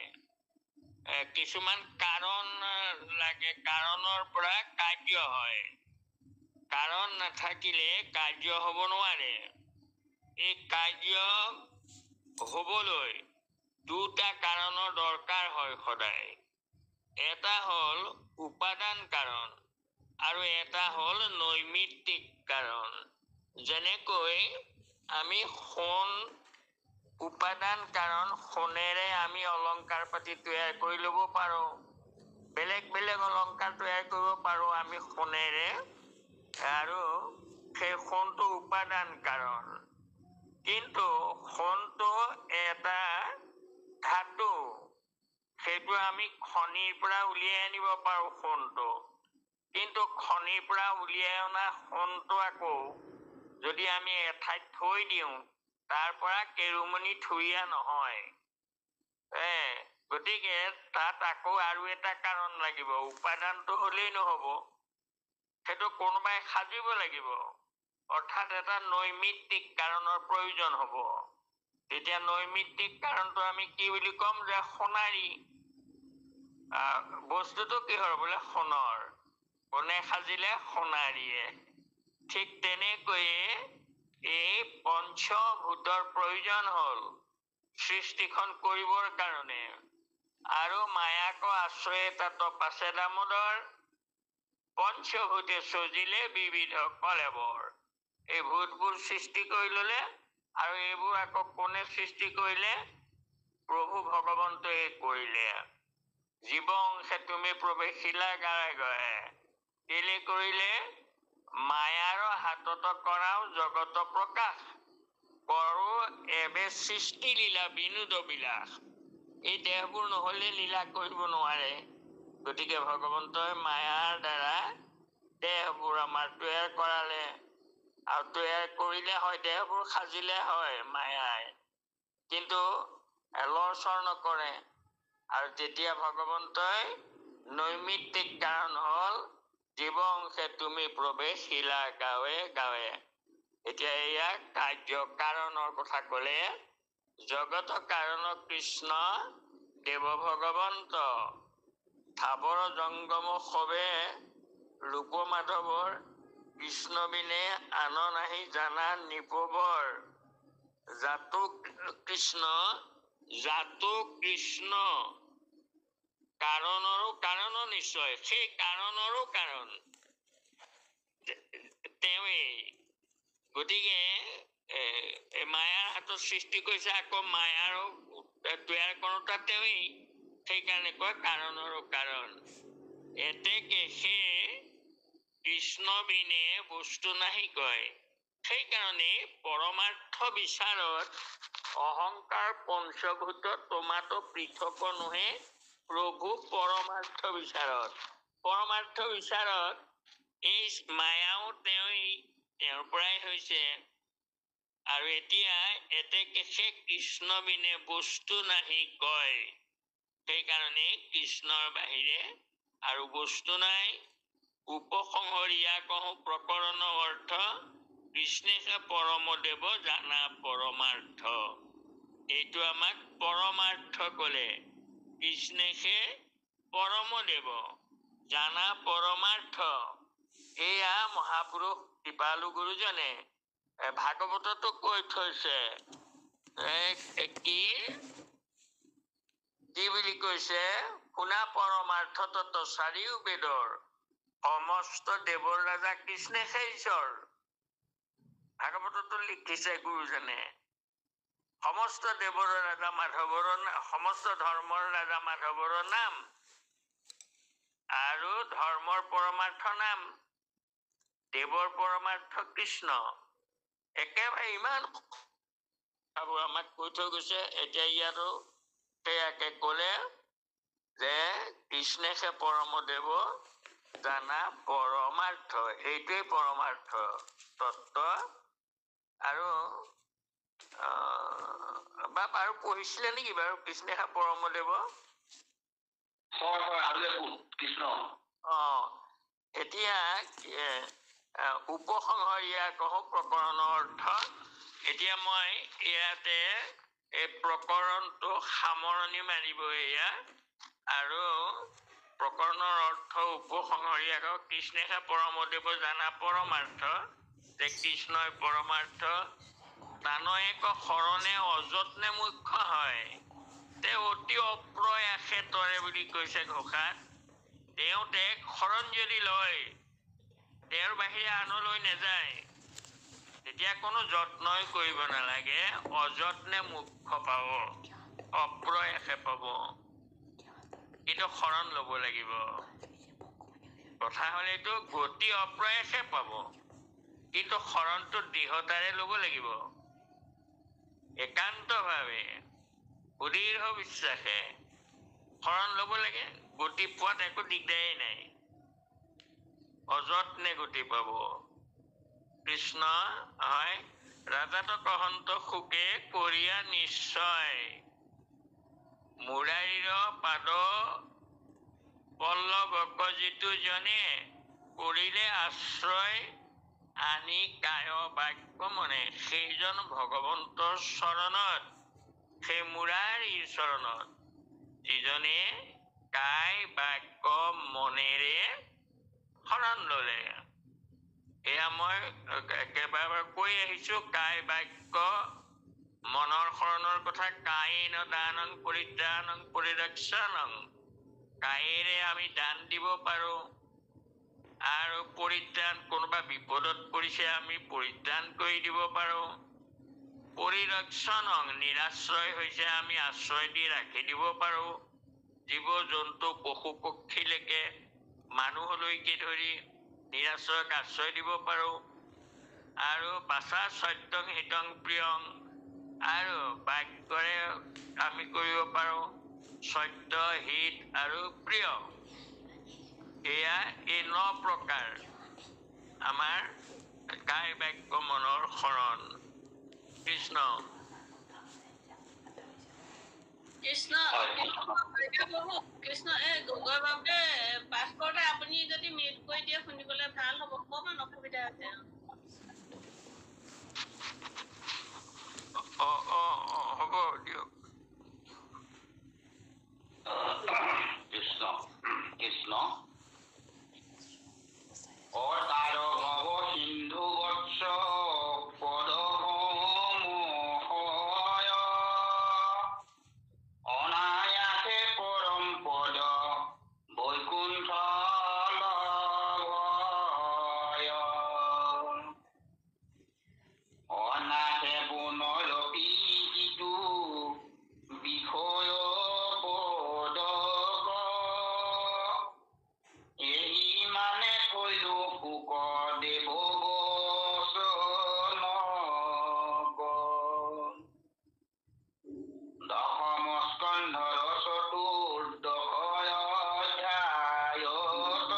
কিছুমান কাৰণ লাগে, কাৰণৰ পৰা কাৰ্য হয়। কাৰণ নাথাকিলে কাৰ্য হব নোৱাৰে। এই কাৰ্য হ'বলৈ দুটা কাৰণৰ দৰকাৰ হয় সদায়। এটা হ'ল উপাদান কাৰণ আৰু এটা হ'ল নৈমিত্তিক কাৰণ। যেনেকৈ আমি সোণ উপাদান কাৰণ, সোণেৰে আমি অলংকাৰ পাতি তৈয়াৰ কৰি ল'ব পাৰোঁ। বেলেগ বেলেগ অলংকাৰ তৈয়াৰ কৰিব পাৰোঁ আমি সোণেৰে, আৰু সেই সোণটো উপাদান কাৰণ। কিন্তু সোণটো এটা ধাতু, সেইটো আমি খনিৰ পৰা উলিয়াই আনিব পাৰোঁ সোণটো। কিন্তু খনিৰ পৰা উলিয়াই অনা সোণটো আকৌ যদি আমি এঠাইত থৈ দিওঁ, তাৰ পৰা কেৰুমণি থুৰীয়া নহয়। গতিকে তাত আকৌ আৰু এটা কাৰণ লাগিব। উপাদানটো হ'লেই নহ'ব, সেইটো কোনোবাই সাজিব লাগিব, অৰ্থাৎ এটা নৈমিত্তিক কাৰণৰ প্ৰয়োজন হ'ব। তেতিয়া নৈমিত্তিক কাৰণটো আমি কি বুলি ক'ম? যে সোণাৰী। বস্তুটো কিহৰ? বোলে সোণৰ। কোনে সাজিলে? সোণাৰীয়ে। ঠিক তেনেকৈয়ে এই পঞ্চভূতৰ প্ৰয়োজন হ'ল সৃষ্টিখন কৰিবৰ কাৰণে। আৰু মায়াক আশ্ৰয়ে তাত পাছে দামোদৰ, পঞ্চভূতে সজিলে বিবিধ কলেবৰ। এই ভূতবোৰ সৃষ্টি কৰি ল'লে, আৰু এইবোৰ আকৌ কোনে সৃষ্টি কৰিলে? প্ৰভু ভগৱন্তই কৰিলে। জীৱ অংশে তুমি প্ৰৱেশিলা গাৰে গাৰে। কেলে কৰিলে? মায়াৰ হাতত কৰাও জগত প্ৰকাশ, কৰো এবে সৃষ্টি লীলা বিনোদ বিলাস। এই দেহবোৰ নহ'লে লীলা কৰিব নোৱাৰে। গতিকে ভগৱন্তই মায়াৰ দ্বাৰা দেহবোৰ আমাৰ তৈয়াৰ কৰালে, আৰু তৈয়াৰ কৰিলে হয়, দেহবোৰ সাজিলে হয় মায়াই, কিন্তু লৰচৰ নকৰে। আৰু তেতিয়া ভগৱন্তই নৈমিত্তিক কাৰণ হ'ল জীৱ অংশে তুমি প্ৰৱেশিলা গাঁৱে গাঁৱে। এতিয়া এয়া কাৰ্য কাৰণৰ কথা ক'লে। জগত কাৰণ কৃষ্ণ দেৱ ভগৱন্ত, থাৱৰ জংগম সবে ৰূপ মাধৱৰ, কৃষ্ণ বিনে আন নাহি জানা নিপবৰ। জাতো কৃষ্ণ, জাতো কৃষ্ণ, কাৰণৰো কাৰণ নিশ্চয়, সেই কাৰণৰো কাৰণ তেওঁৱেই। গতিকে মায়াৰ হাতত সৃষ্টি কৰিছে, আকৌ মায়াৰো তৈয়াৰ কৰোঁতা তেওঁৱেই। সেইকাৰণে কয় কাৰণৰো কাৰণ। এতেকে সেই কৃষ্ণ বিনে বস্তু নাহি কয়। সেইকাৰণে পৰমাৰ্থ বিচাৰত অহংকাৰ পঞ্চভূত তোমাতো পৃথক নোহে প্ৰভু পৰমাৰ্থ বিচাৰত। পৰমাৰ্থ বিচাৰত এই মায়াও তেওঁৱেই, তেওঁৰ পৰাই হৈছে। আৰু এতিয়া এতেকে সেই কৃষ্ণ বিনে বস্তু নাহি কয়। সেইকাৰণে কৃষ্ণৰ বাহিৰে আৰু বস্তু নাই। উপসংহৰীয়া কহো প্ৰকৰণ অৰ্থ, কৃষ্ণেকে পৰম দেৱ জানা পৰমাৰ্থ। এইটো আমাক পৰমাৰ্থ ক'লে। কৃষ্ণেকে পৰম দেৱ জানা পৰমাৰ্থ। এয়া মহাপুৰুষ কৃপালু গুৰুজনে ভাগৱততো কৈ থৈছে। কি বুলি কৈছে? শুনা পৰমাৰ্থ তত্ব চাৰিও বেদৰ, সমস্ত দেৱৰ ৰাজা কৃষ্ণেহে ঈশ্বৰ। ভাগৱততো লিখিছে গুৰুজনে। সমস্ত দেৱৰ ৰাজা মাধৱৰ, সমস্ত ধৰ্মৰ ৰাজা মাধৱৰ নাম, আৰু ধৰ্মৰ পৰমাৰ্থ নাম, দেৱৰ পৰমাৰ্থ কৃষ্ণ। একেবাৰে ইমান আমাক কৈ থৈ গৈছে। এতিয়া ইয়াতো সেয়াকে ক'লে যে কৃষ্ণেকে পৰম দেৱ জানা পৰমাৰ্থ। সেইটোৱেই পৰমাৰ্থ তত্ত্ব। আৰু বাপ আৰু পঢ়িছিলে নেকি বাৰু কৃষ্ণেকে পৰম দেৱ? কৃষ্ণ। এতিয়া উপসংহৰীয়া কহো প্ৰকৰণৰ অৰ্থ। এতিয়া মই ইয়াতে এই প্ৰকৰণটো সামৰণি মাৰিব এয়া। আৰু প্ৰকৰণৰ অৰ্থ উপসংহৰীয়া কহো কৃষ্ণেকে পৰম দেৱ জানা পৰমাৰ্থ, যে কৃষ্ণই পৰমাৰ্থ, তানয়েক শৰণে অযত্নে মুখ্য হয়। তেওঁ অতি অপ্ৰয়াসে তৰে বুলি কৈছে ঘোষাত। তেওঁতে শৰণ যদি লয়, তেওঁৰ বাহিৰে আনলৈ নাযায়, তেতিয়া কোনো যত্নই কৰিব নালাগে, অযত্নে মুখ্য পাব, অপ্ৰয়াসে পাব। কিন্তু শৰণ ল'ব লাগিব। কথা হ'ল এইটো, গতি অপ্ৰয়াসে পাব, কিন্তু শৰণটো দৃঢ়তাৰে ল'ব লাগিব, একান্তভাৱে সুদৃঢ় বিশ্বাসে শৰণ ল'ব লাগে। গতি পোৱাত একো দিগদাৰেই নাই, অযত্নে গতি পাব। কৃষ্ণ হয়, ৰাজাত কহন্ত সুকে কৰিয়া নিশ্চয়, মুৰাৰীৰ পাদ পল্লৱক যিটো জনে, কৰিলে আশ্ৰয় আনি কায় বাক্য মনে। সেইজন ভগৱন্তৰ চৰণত, সেই মুৰাৰীৰ চৰণত যিজনে কায় বাক্য মনেৰে শৰণ ললে। এয়া মই একেবাৰে কৈ আহিছো, কায় বাক্য মনৰ শৰণৰ কথা। কায়েন দানং পৰিত্ৰাণং পৰিৰক্ষণং, কায়েৰে আমি দান দিব পাৰো, আৰু পৰিত্ৰাণ, কোনোবা বিপদত পৰিছে আমি পৰিত্ৰাণ কৰি দিব পাৰো। পৰিৰক্ষণং, নিৰাশ্ৰয় হৈছে আমি আশ্ৰয় দি ৰাখি দিব পাৰো। জীৱ জন্তু পশু পক্ষীলৈকে মানুহলৈকে ধৰি নিৰাশ্ৰয়ক আশ্ৰয় দিব পাৰো। আৰু বাচা সত্যং হিতং প্ৰিয়ং, আৰু বাক্যৰে আমি কৰিব পাৰো সত্য, হিত আৰু প্ৰিয়। এয়া এই 9 প্ৰকাৰ আমাৰ কায় বাক্য মনৰ শৰণ। কৃষ্ণ কৃষ্ণ কৃষ্ণ। এই গগৈ বাবুৱে পাঠ কৰোঁতে আপুনি যদি মিউট কৰি দিয়ে শুনিবলৈ ভাল হ'ব, অকণমান অসুবিধা আছে। হ'ব দিয়ক। কৃষ্ণ কৃষ্ণ। অতাৰ ভৱ সিন্ধু বৎস পদ সময়, অনায়াসে পৰম পদ বৈকুণ্ঠ লভয়। অনাথে পুনৰপি যিটো বিষয় পদক, এই মানে থৈলো সুক দেৱ বচনক। দশম স্কন্ধৰ চতুৰ্দশ অধ্যায়ত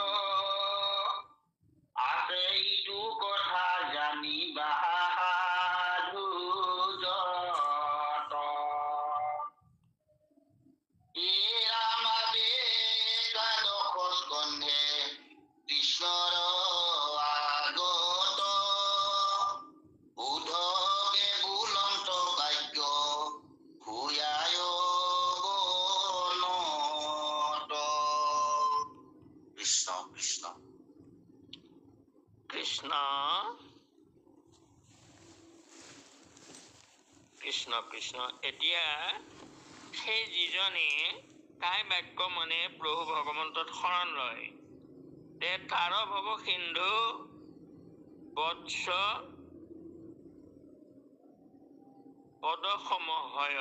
আছে ইটো কথা জানিবা সাধু জত। একাদশ স্কন্ধে কৃষ্ণৰ আগত, উদ্ধৱে বুলন্ত বাক্য ভূয়ায় বনত। কৃষ্ণ কৃষ্ণ। কৃষ্ণ কৃষ্ণ কৃষ্ণ। এতিয়া সেই যিজনে কায় বাক্য মনে প্ৰভু ভগৱন্তত শৰণ লয়, তে তাৰ ভৱ সিন্ধু বৎস পদসমহয়।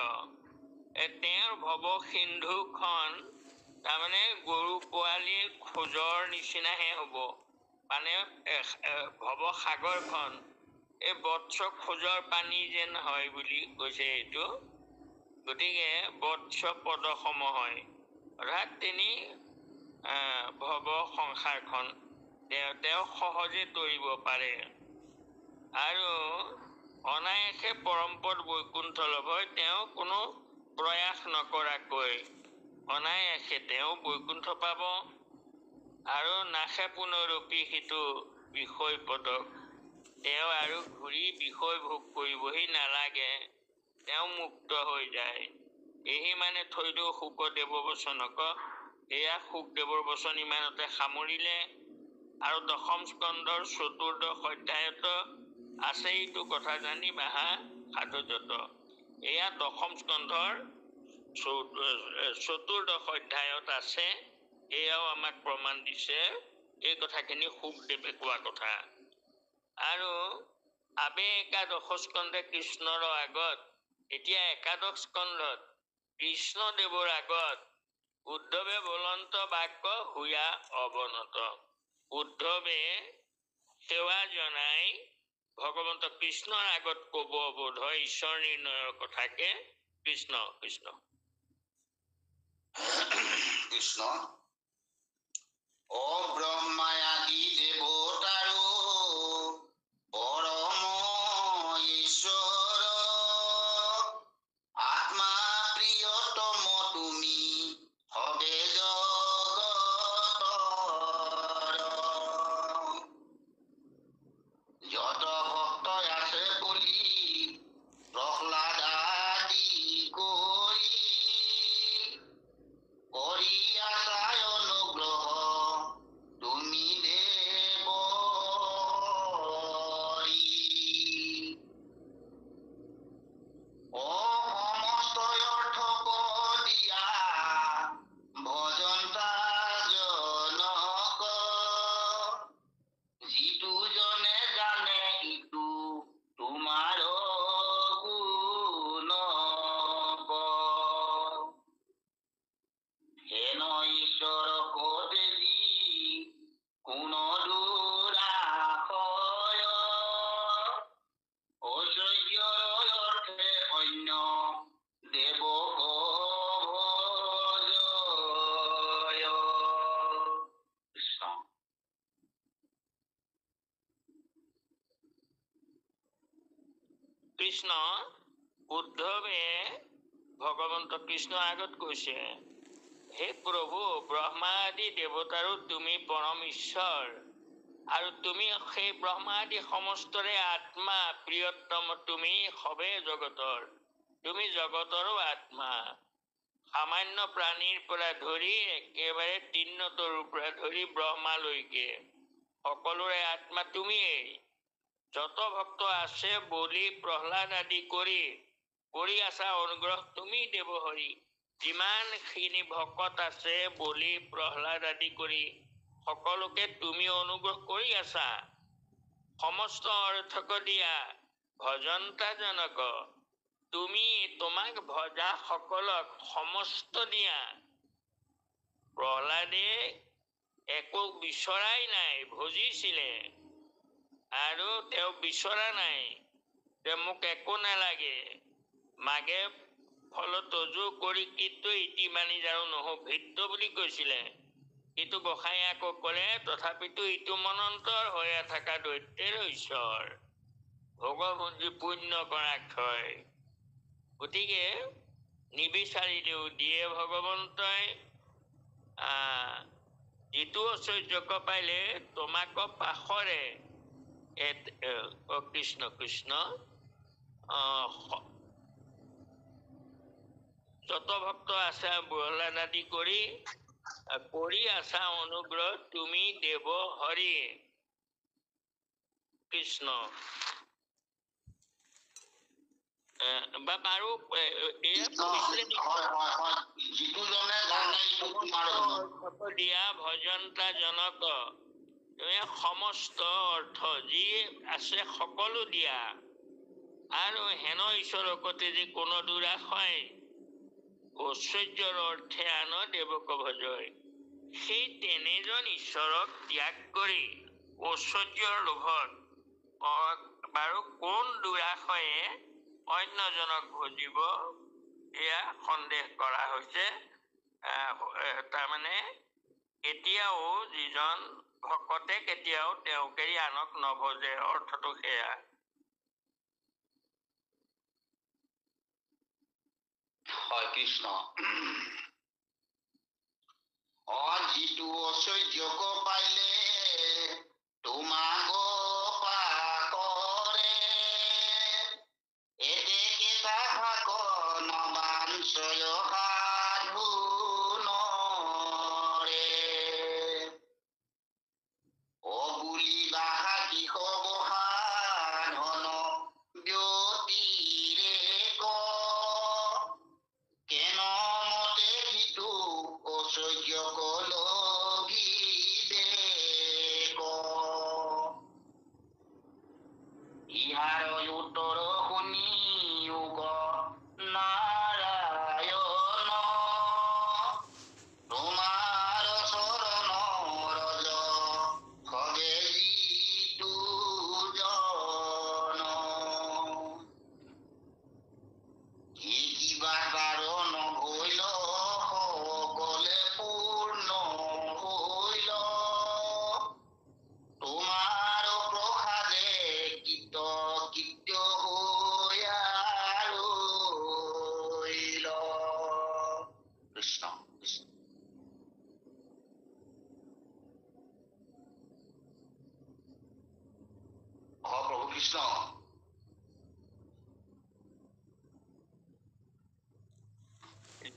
তেওঁৰ ভৱ সিন্ধুখন তাৰমানে গৰু পোৱালীৰ খোজৰ নিচিনাহে হ'ব। মানে ভৱ সাগৰখন এই বৎস খোজৰ পানী যেন হয় বুলি কৈছে এইটো। গতিকে বৎস পদসম হয়, অৰ্থাৎ তিনি ভৱ সংসাৰখন তেওঁ সহজে তৰিব পাৰে। আৰু অনায়াসে পৰমপদ বৈকুণ্ঠ লভয়, তেওঁ কোনো প্ৰয়াস নকৰাকৈ অনায়াসে তেওঁ বৈকুণ্ঠ পাব। আৰু নাশে পুনৰপি সিটো বিষয় পদক, তেওঁ আৰু ঘূৰি বিষয় ভোগ কৰিবহি নালাগে, তেওঁ মুক্ত হৈ যায়। এই মানে থৈলো শুকদেৱ বচনক। এয়া শুকদেৱৰ বচন ইমানতে সামৰিলে। আৰু দশম স্কন্ধৰ চতুৰ্দশ অধ্যায়ত আছে এইটো কথা জানিবা হা। সাধুজত। এয়া দশম স্কন্ধৰ 14 অধ্যায়ত আছে। এয়াও আমাক প্ৰমাণ দিছে এই কথাখিনি শুকদেৱে কোৱা কথা। আৰু আবে একাদশ স্কন্ধে কৃষ্ণৰ আগত, এতিয়া একাদশ স্কন্ধত কৃষ্ণদেৱৰ আগত উদ্ধৱে বলন্ত বাক্য হুয়া অৱনত। উদ্ধৱে সেৱা জনাই ভগৱন্ত কৃষ্ণৰ আগত কব বোধ হয় ঈশ্বৰ নিৰ্ণয়ৰ কথাকে। কৃষ্ণ কৃষ্ণ কৃষ্ণ। অ ব্ৰহ্মায়াদি দেৱতাৰো পৰম ঈশ্বৰ, আত্মা প্ৰিয়তম তুমি হবে জগতৰ। যত ভক্ত আছে বলি প্ৰহ্লাদ আদি কৰি আছায় অনুগ্ৰহ তুমি দেৱৰী। অ সমস্ত অৰ্থ দিয়া ভজন্তা জনক, যিটো জনে জানে ইটো তোমাৰ গুণক। হেন ঈশ্বৰ কতে যি কোন দুৰাশয়, ঐশ্বৰ্যৰ অৰ্থে অন্য দেৱ ভজয়। কৃষ্ণ। কৃষ্ণ উদ্ধৱে ভগৱন্ত কৃষ্ণৰ আগত কৈছে, হে প্ৰভু, ব্ৰহ্মা আদি দেৱতাৰো তুমি পৰম ঈশ্বৰ, আৰু তুমি সেই ব্ৰহ্মা আদি সমস্তৰে আত্মা প্ৰিয়তম তুমি হবে জগতৰ। তুমি জগতৰো আত্মা। সামান্য প্ৰাণীৰ পৰা ধৰি একেবাৰে তিন্নতৰৰ পৰা ধৰি ব্ৰহ্মালৈকে সকলোৰে আত্মা তুমিয়েই। যত ভক্ত আছে বলি প্ৰহ্লাদ আদি কৰি আছা অনুগ্ৰহ তুমি দেৱহৰি। যিমানখিনি ভকত আছে বলি প্ৰহ্লাদ আদি কৰি সকলোকে তুমি অনুগ্ৰহ কৰি আছা। সমস্ত অৰ্থক দিয়া ভজন্তা জনক, তুমি তোমাক ভজা সকলক সমস্ত দিয়া। প্ৰহ্লাদে একো বিচৰাই নাই, ভজিছিলে, আৰু তেওঁ বিচৰা নাই যে মোক একো নালাগে, মাগে ফল তজু কৰি কিন্তু ইতি মানি যাৰো নহো ভিত্ত বুলি কৈছিলে। কিন্তু গোসাঁই আকৌ ক'লে তথাপিতো ইটো মনন্তৰ হৈয়ে থকা দৈত্যৰ ঈশ্বৰ, ভোগভোজী পুণ্য কৰাক্ষয়। গতিকে নিবিচাৰিলেও দিয়ে ভগৱন্তই। যিটো ঐশ্বৰ্যক পাইলে তোমাক পাশৰে। কৃষ্ণ কৃষ্ণ। যত ভক্ত আছা প্ৰহ্লাদ আদি কৰি আছা অনুগ্ৰহ তুমি দেৱ হৰি। কৃষ্ণ। বাৰু দিয়া ভজন্তা জনক, তুমি সমস্ত অৰ্থ যি আছে সকলো দিয়া, আৰু হেন ঈশ্বৰকতে যে কোনো দুৰাশয়, ঐশ্বৰ্যৰ অৰ্থে আন দেৱক ভজয়। সেই তেনেজন ঈশ্বৰক ত্যাগ কৰি ঐশ্বৰ্যৰ লোভত বাৰু কোন দুৰাশয়ে অন্যজনক ভজিব, এয়া সন্দেহ কৰা হৈছে। তাৰমানে কেতিয়াও যিজন ভকতে কেতিয়াও তেওঁক এৰি আনক নভজে, অৰ্থটো সেয়া। হয় কৃষ্ণ। যিটো ঐশ্বৰ্যক পাইলে তোমাক পাকৰে, এতেকে তাহাক নবাঞ্চয় সাধু নৰে। অবুলি বাহা কিহ সাধন ব্যতি কিবা কাৰণ হইল সকলে পূৰ্ণ হইল তোমাৰ প্ৰসাদে কৃতকৃত্য হৈ ৰৈল। কৃষ্ণ কৃষ্ণ। প্ৰভু কৃষ্ণ।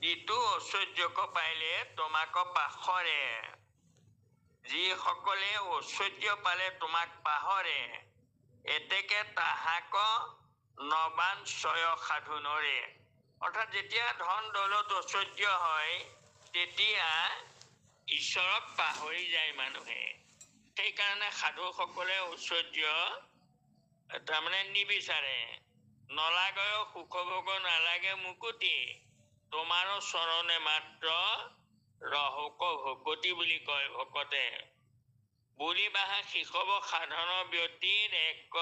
যিটো ঐশ্বৰ্যক পাইলে তোমাক পাহৰে, যিসকলে ঐশ্বৰ্য পালে তোমাক পাহৰে, এতেকে তাহাক নবাঞ্চয় সাধুনৰে। অৰ্থাৎ যেতিয়া ধন দৌলত ঐশ্বৰ্য হয় তেতিয়া ঈশ্বৰক পাহৰি যায় মানুহে। সেইকাৰণে সাধুসকলে ঐশ্বৰ্য তাৰমানে নিবিচাৰে। নলাগয় সুখ ভোগ নালাগে মুকুতি, তোমাৰো চৰণে মাত্ৰ ৰহক ভকতি বুলি কয় ভকতে। বুলি বাহা শিশৱ সাধন ব্যক্তিৰ এক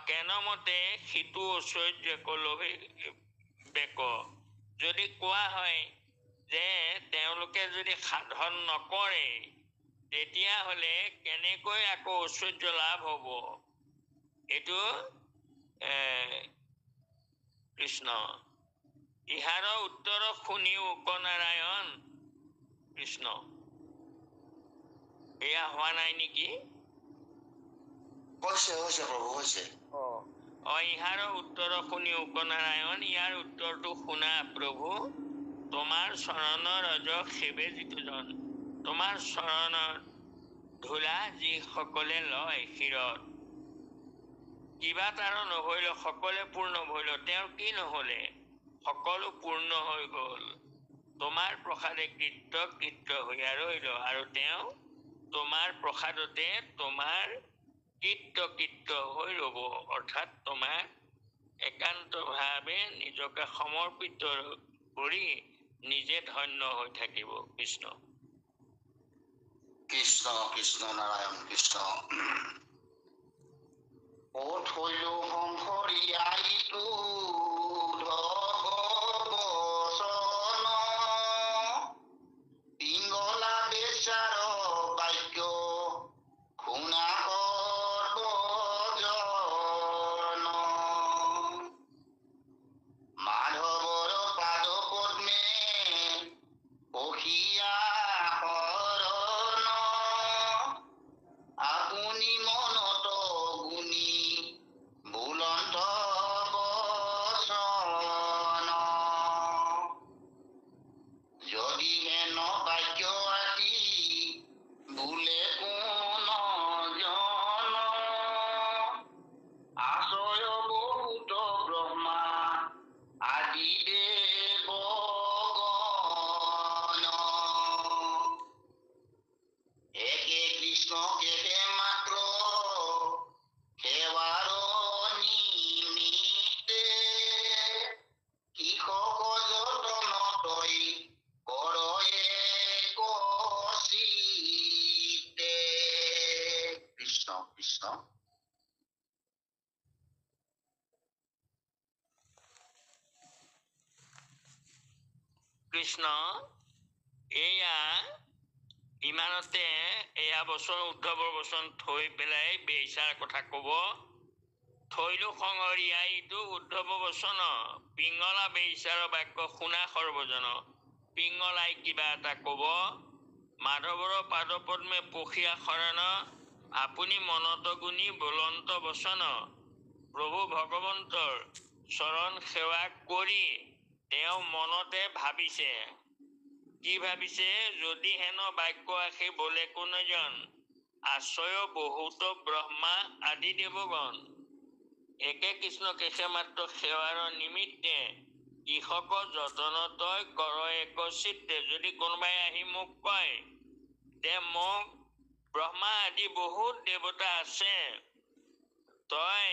কেনমতে সিটো ঐশ্বৰ্য কলহি বেক। যদি কোৱা হয় যে তেওঁলোকে যদি সাধন নকৰে তেতিয়াহ'লে কেনেকৈ আকৌ ঐশ্বৰ্য লাভ হ'ব? এইটো কৃষ্ণ। ইহাৰ উত্তৰ শুনি উপনাৰায়ণ। কৃষ্ণ। এয়া হোৱা নাই নেকি? হৈছে হৈছে প্ৰভু হৈছে। ইহাৰ উত্তৰ শুনি উপনাৰায়ণ, ইয়াৰ উত্তৰটো শুনা প্ৰভু। তোমাৰ চৰণৰ ৰজ সেৱে যিটোজন, তোমাৰ চৰণৰ ধূলা যিসকলে লয় শিৰত, কিবা তাৰ নহৈল সকলে পূৰ্ণ ভৈল। তেওঁৰ কি নহলে? সকলো পূৰ্ণ হৈ গল। তোমাৰ প্ৰসাদে কৃতকৃত্য হৈ ৰৈল। আৰু তেওঁ তোমাৰ প্ৰসাদতে তোমাৰ কৃতকৃত্য হৈ ৰব। অৰ্থাৎ তোমাৰ একান্ত ভাৱে নিজকে সমৰ্পিত কৰি নিজে ধন্য হৈ থাকিব। কৃষ্ণ কৃষ্ণ কৃষ্ণ নাৰায়ণ কৃষ্ণ। অত হইল সংসৰিয়াইতো ধবচন, পিংগলা বেচাৰ বাক্য শুনা সৰ্বজন। মাধৱৰ পাদ পদ্মে পখিয়া শৰণ, আপুনি মনত গুণী বুলন্ত বচন। যদি হেন বাক্য আতি বোলে কোন জন, আশ্ৰয় বহুত ব্ৰহ্মা আদি দেৱগণ। একে কৃষ্ণ কেহে মাত্ৰ সেৱাৰ নিমিত্তে, কৃষক যতন তই কৰ এক চিত্তে। কৃষ্ণ কৃষ্ণ। কৃষ্ণ। এয়া ইমানতে এয়া বচন উদ্ধৱৰ বচন থৈ পেলাই বেইচাৰ কথা কব। থৈলো সংহৰিয়াই ইটো উদ্ধৱ বচন, পিংগলা বেইচাৰ বাক্য শুনা সৰ্বজন। পিংগলাই কিবা এটা কব। মাধৱৰ পাদ পদ্মে পখিয়া শৰণ, আপুনি মনত গুণী বলন্ত বচন। প্ৰভু ভগৱন্তৰ চৰণ সেৱা কৰি তেওঁ মনতে ভাবিছে। কি ভাবিছে? যদি হেন বাক্য আশে বোলে কোনজন, আশ্ৰয় বহুত ব্ৰহ্মা আদি দেৱগণ। একে কৃষ্ণ কেশে মাত্ৰ সেৱাৰ নিমিত্তে, কৃষক যতন তই কৰ এক চিত্তে। যদি কোনোবাই আহি মোক কয় যে মোক ব্ৰহ্মা আদি বহুত দেৱতা আছে, তই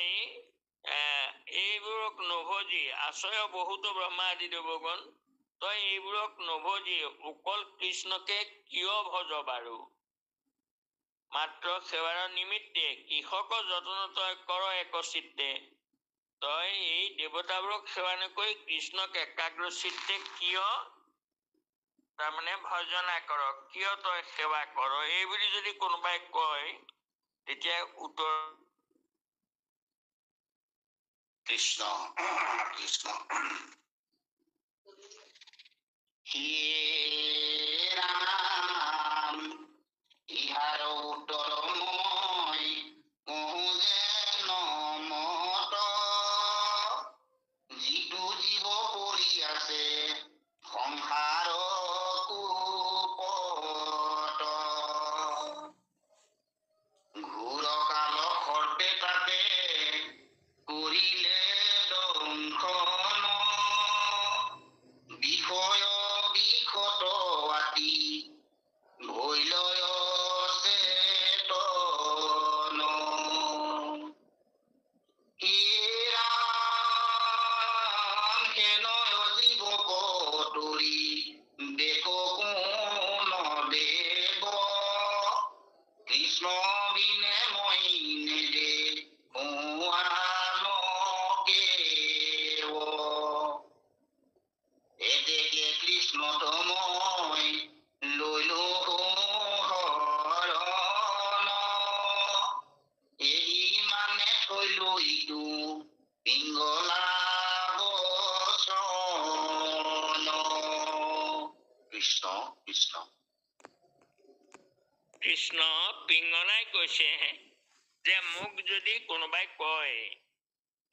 এইবোৰক নভজি, আশ্ৰয় বহুত ব্ৰহ্মা আদি দেৱগণ, তই এইবোৰক নভজি অকল কৃষ্ণকে কিয় ভজ বাৰু? মাত্ৰ সেৱাৰ নিমিত্তে কৃষক যতন তই কৰ এক চিত্তে। তই এই দেৱতাবোৰক সেৱা নকৰি কৃষ্ণক একাগ্ৰচিত্তে কিয় তাৰমানে ভজনা কৰ, কিয় তই সেৱা কৰ, এই বুলি যদি কোনোবাই কয় তেতিয়া উত্তৰ কৃষ্ণ কৃষ্ণ হে ৰাম ইহাৰ উত্তৰ মই কহো যেন মত যিটো জীৱ পৰি আছে সংসাৰ কুপত ঘোৰ কাল সৰ্পে তাতে কৰিলে দংশন বিষয় বিষত আতি ভৈলয় চেতন হে ৰাম হেনয় জীৱ কটৰি দেখ কোন দেৱ কৃষ্ণ বিনে মই নেদে এতেকে কৃষ্ণ তময় লৈলো হৰণ এই মানে থৈলো ইটো পিংগলা বচন কৃষ্ণ কৃষ্ণ কৃষ্ণ পিঙলাই কৈছে যে মোক যদি কোনোবাই কয়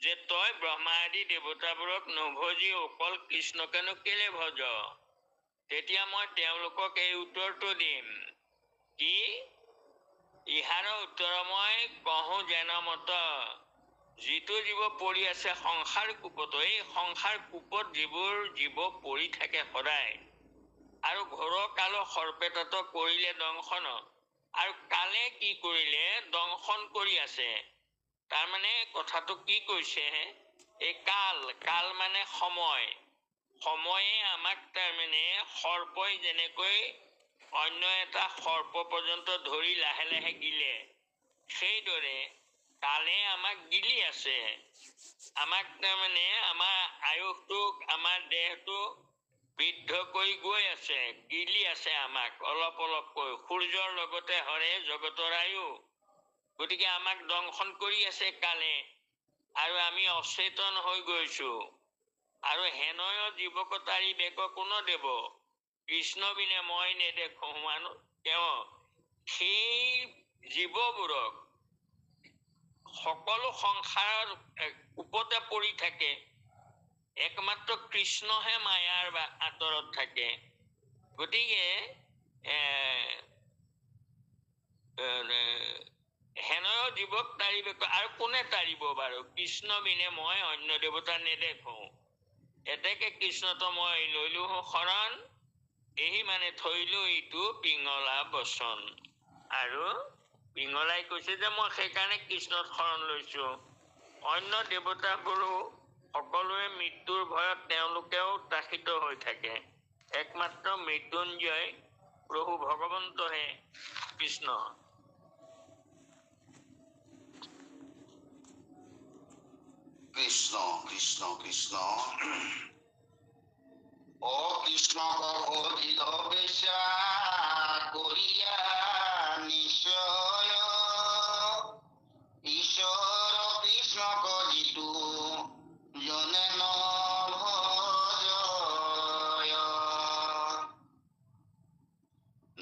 যে তই ব্ৰহ্মা আদি দেৱতাবোৰক নভজি অকল কৃষ্ণকেনো কেলে ভজ, তেতিয়া মই তেওঁলোকক এই উত্তৰটো দিম কি ইহাৰ উত্তৰ মই কহো যেন মত যিটো জীৱ পৰি আছে সংসাৰ কোপত, এই সংসাৰ কোপত যিবোৰ জীৱ পৰি থাকে সদায়, আৰু ঘোৰ কাল সৰ্পেতত কৰিলে দংশন, আৰু কালে কি কৰিলে দংশন কৰি আছে। তাৰমানে কথাটো কি কৈছে, এই কাল কাল মানে সময়, সময়ে আমাক তাৰমানে সৰ্পই যেনেকৈ অন্য এটা সৰ্প পৰ্যন্ত ধৰি লাহে লাহে গিলে, সেইদৰে কালে আমাক গিলি আছে। আমাক তাৰমানে আমাৰ আয়ুসটোক আমাৰ দেহটো বৃদ্ধ কৰি গৈ আছে, গিলি আছে আমাক অলপ অলপকৈ। সূৰ্যৰ লগতে হৰে জগতৰ আয়ু, গতিকে আমাক দংশন কৰি আছে কালে, আৰু আমি অচেতন হৈ গৈছো। আৰু হেনয় জীৱক তাৰি বেক কোন দেৱ কৃষ্ণ বিনে মই নেদেখো মানুহ, তেওঁ সেই জীৱবোৰক সকলো সংসাৰৰ ওপৰতে পৰি থাকে, একমাত্ৰ কৃষ্ণহে মায়াৰ আঁতৰত থাকে। গতিকে হেনয় জীৱক তাৰিব, আৰু কোনে তাৰিব বাৰু, কৃষ্ণ বিনে মই অন্য দেৱতা নেদেখো। এতেকে কৃষ্ণতো মই লৈলো শৰণ, এই মানে থৈলো ইটো পিঙলা বচন। আৰু পিঙলাই কৈছে যে মই সেইকাৰণে কৃষ্ণত শৰণ লৈছো। অন্য দেৱতাবোৰো সকলোৱে মৃত্যুৰ ভয়ত তেওঁলোকেও ত্ৰাসিত হৈ থাকে, একমাত্ৰ মৃত্যুঞ্জয় প্ৰভু ভগৱন্তহে কৃষ্ণ। কৃষ্ণ কৃষ্ণ কৃষ্ণ ও কৃষ্ণ কহিল বেশা করিয়া নিশ্চয় ঈশ্বর কৃষ্ণ কজিতু জনে নভজয়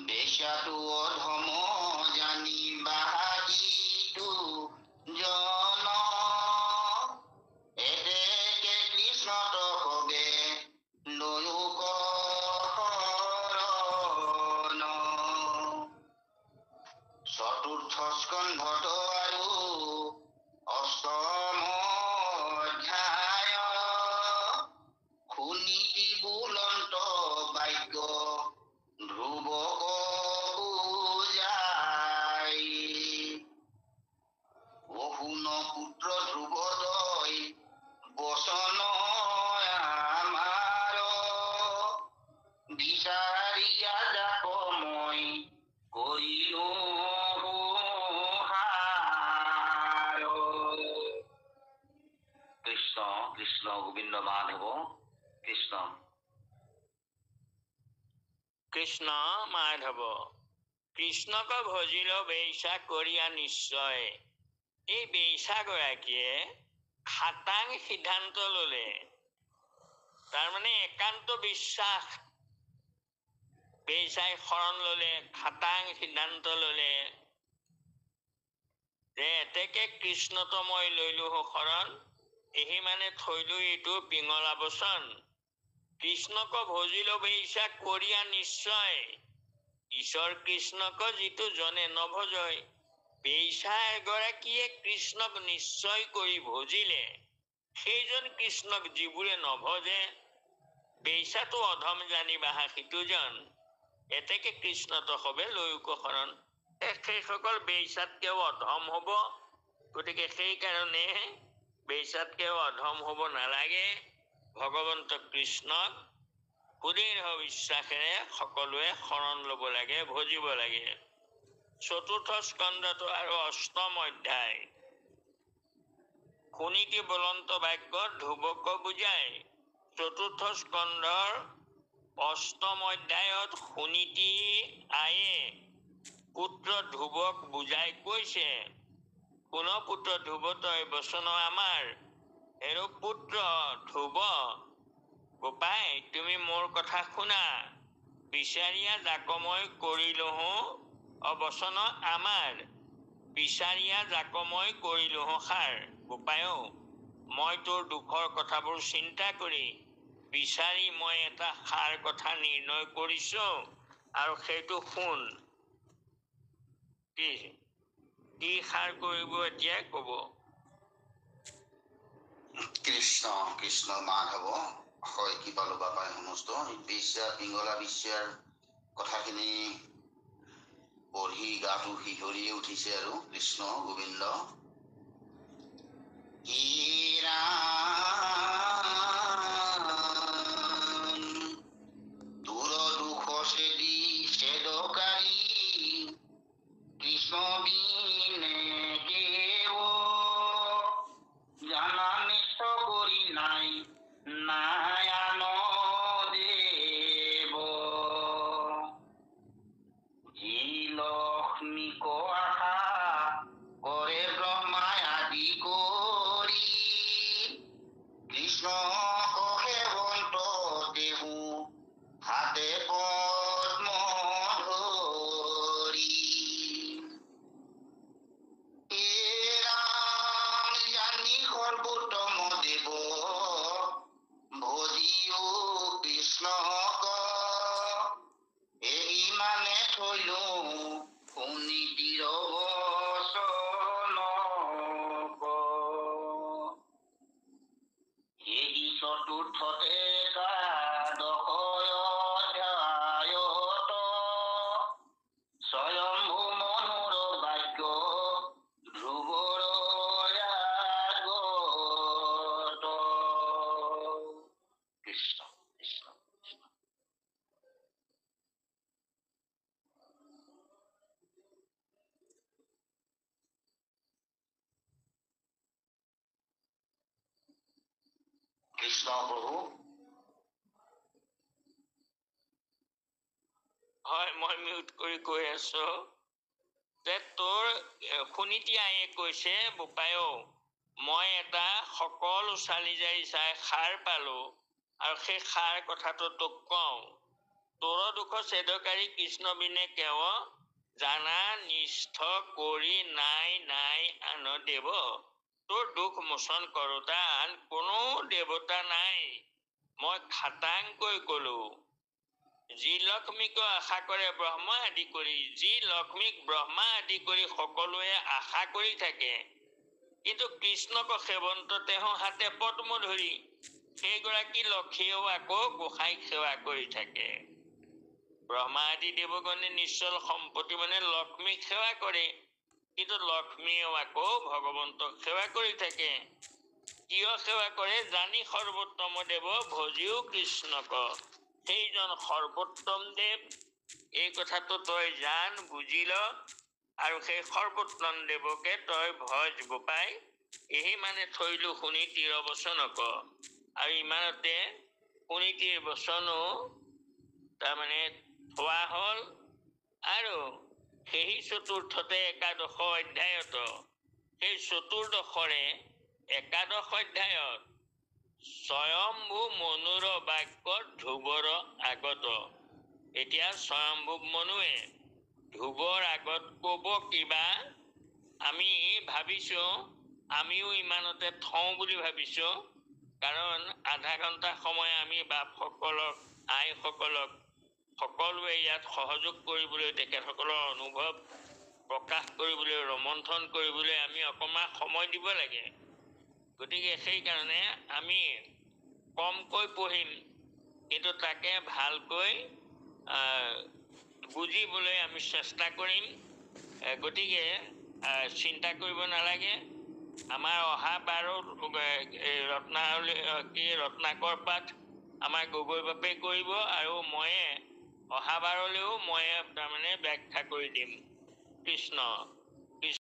বেশাটু অধম জানি বাহাজিতু জন এতেকে কৃষ্ণ তবে লয়ুক শৰণ চতুৰ্থ স্কন্ধত আৰু অষ্টম কৃষ্ণ কৃষ্ণ গোবিন্দ মাধৱ কৃষ্ণ কৃষ্ণ মাধৱ কৃষ্ণক ভজিল বেইছা কৰিয়া নিশ্চয়। এই বেইছাগৰাকীয়ে খাটাং সিদ্ধান্ত ললে, তাৰমানে একান্ত বিশ্বাস। বেইছাই শৰণ ললে, খাটাং সিদ্ধান্ত ললে যে এতেকে কৃষ্ণতো মই লৈলো শৰণ, এহি মানে থৈলো এইটো পিঙলা বচন। কৃষ্ণক ভজিল বেইছা কৰিয়া নিশ্চয়। ঈশ্বৰ কৃষ্ণক যিটো জনে নভজয়, বেইছা এগৰাকীয়ে কৃষ্ণক নিশ্চয় কৰি ভজিলে, সেইজন কৃষ্ণক যিবোৰে নভজে, বেইছাটো অধম জানিবা সিটোজন, এতেকে কৃষ্ণত হবে লৈক শৰণ। সেইসকল বেইছাতকেও অধম হব, গতিকে সেইকাৰণে বেইছাতকেও অধম হব নালাগে। ভগৱন্ত কৃষ্ণক সুদৃঢ় বিশ্বাসেৰে সকলোৱে শৰণ ল'ব লাগে, ভজিব লাগে। চতুৰ্থ স্কন্ধটো আৰু অষ্টম অধ্যায়। সুনীতি বলন্ত বাক্য ধ্ৰুৱক বুজায়। চতুৰ্থ স্কন্ধৰ অষ্টম অধ্যায়ত সুনীতি আয়ে পুত্ৰ ধ্ৰুৱক বুজাই কৈছে, কোন পুত্ৰ ধ্ৰুৱ তই বচন আমাৰ, হেৰ পুত্ৰ ধ্ৰুৱ গোপাই তুমি মোৰ কথা শুনা, বিচাৰিয়া জাকময় কৰিলোহো অবচন আমাৰ, বিচাৰিয়া জাকময় কৰিলোহো সাৰ। গোপায়ো মই তোৰ দুখৰ কথাবোৰ চিন্তা কৰি বিচাৰি মই এটা সাৰ কথা নিৰ্ণয় কৰিছো, আৰু সেইটো শুন। কি সাৰ কৰিব এতিয়া কব। কৃষ্ণ কৃষ্ণ মাধৱ হয় কি পালো বাপাই সমস্ত বেশ্যা পিঙলা বেশ্যাৰ কথাখিনি পঢ়ি গাটো শিহৰিয়ে উঠিছে আৰু কৃষ্ণ গোবিন্দ দূৰ দুখ চেদি চেদকাৰী কৃষ্ণ বিনে কেও জানা নিশ্চ কৰি নাই নায়ান দেৱ যি লক্ষ্মীক আশা কৰে ব্ৰহ্মাই আদি কৰি কৃষ্ণ সেৱন্ত দেহু হাতে পদ্ম ধৰি সৰ্বোত্তম দেৱ ভজিও কৃষ্ণক এই মানে থৈলো সুনীতিৰ বচনক। এই চতুৰ্থতে দ্বাদশ অধ্যায়ত স্বয়ম্ভু মনুৰ বাক্য ধ্ৰুৱৰ আগত। কৃষ্ণ কৃষ্ণ কৃষ্ণ। কৃষ্ণ প্ৰভু। হয়, মই মিউট কৰি কৈ আছো যে তোৰ সুনীতি আয়ে কৈছে, বোপায়ো মই এটা সকলো চালি জাৰি চাই সাৰ পালো, আৰু সেই সাৰ কথাটো তোক কওঁ। তোৰ দুখ ছেদকাৰী কৃষ্ণ বিনে কেৱ জানা নিষ্ঠ কৰি নাই নাই আন দেৱ। তোৰ দুখ মোচন কৰোতা আন কোনো দেৱতা নাই। মই খাটাংকৈ কলো, যি লক্ষ্মীক আশা কৰে ব্ৰহ্মা আদি কৰি, যি লক্ষ্মীক ব্ৰহ্মা আদি কৰি সকলোৱে আশা কৰি থাকে, কিন্তু কৃষ্ণক সেৱন্ত তেওঁ হাতে পদ্ম ধৰি, সেইগৰাকী লক্ষীয়েও আকৌ গোসাঁইক সেৱা কৰি থাকে। ব্ৰহ্মা আদি দেৱগণে নিশ্চল সম্পত্তি মানে লক্ষ্মীক সেৱা কৰে, কিন্তু লক্ষ্মীয়েও আকৌ ভগৱন্তক সেৱা কৰি থাকে। কিয় সেৱা কৰে? জানি সৰ্বোত্তম দেৱ ভজিও কৃষ্ণক, সেইজন সৰ্বোত্তম দেৱ। এই কথাটো তই জান, বুজি ল, আৰু সেই সৰ্বোত্তম দেৱকে তই ভজ গোপাই। এহি মানে থৈলো শুনি তীৰ বচনক। আৰু ইমানতে শুনি তীৰ বচনো তাৰমানে থোৱা হ'ল। আৰু সেই চতুৰ্থতে একাদশ অধ্যায়ত সেই চতুৰ্দশৰে একাদশ অধ্যায়ত স্বয়ম্ভু মনুৰ বাক্য ধ্ৰুৱৰ আগত। এতিয়া স্বয়ম্ভু মনুৱে ধ্ৰুৱৰ আগত ক'ব কিবা আমি ভাবিছোঁ, আমিও ইমানতে থওঁ বুলি ভাবিছোঁ। কাৰণ আধা ঘণ্টা সময় আমি বাপসকলক আইসকলক সকলোৱে ইয়াত সহযোগ কৰিবলৈ, তেখেতসকলৰ অনুভৱ প্ৰকাশ কৰিবলৈ, ৰমন্থন কৰিবলৈ আমি অকণমান সময় দিব লাগে। গতিকে সেইকাৰণে আমি কমকৈ পঢ়িম, কিন্তু তাকে ভালকৈ বুজিবলৈ আমি চেষ্টা কৰিম। গতিকে চিন্তা কৰিব নালাগে। আমাৰ অহা বাৰত ৰত্নাকৰ পাঠ আমাৰ গগৈ বাপে কৰিব, আৰু অহা বাৰলৈও মই তাৰমানে ব্যাখ্যা কৰি দিম। কৃষ্ণ।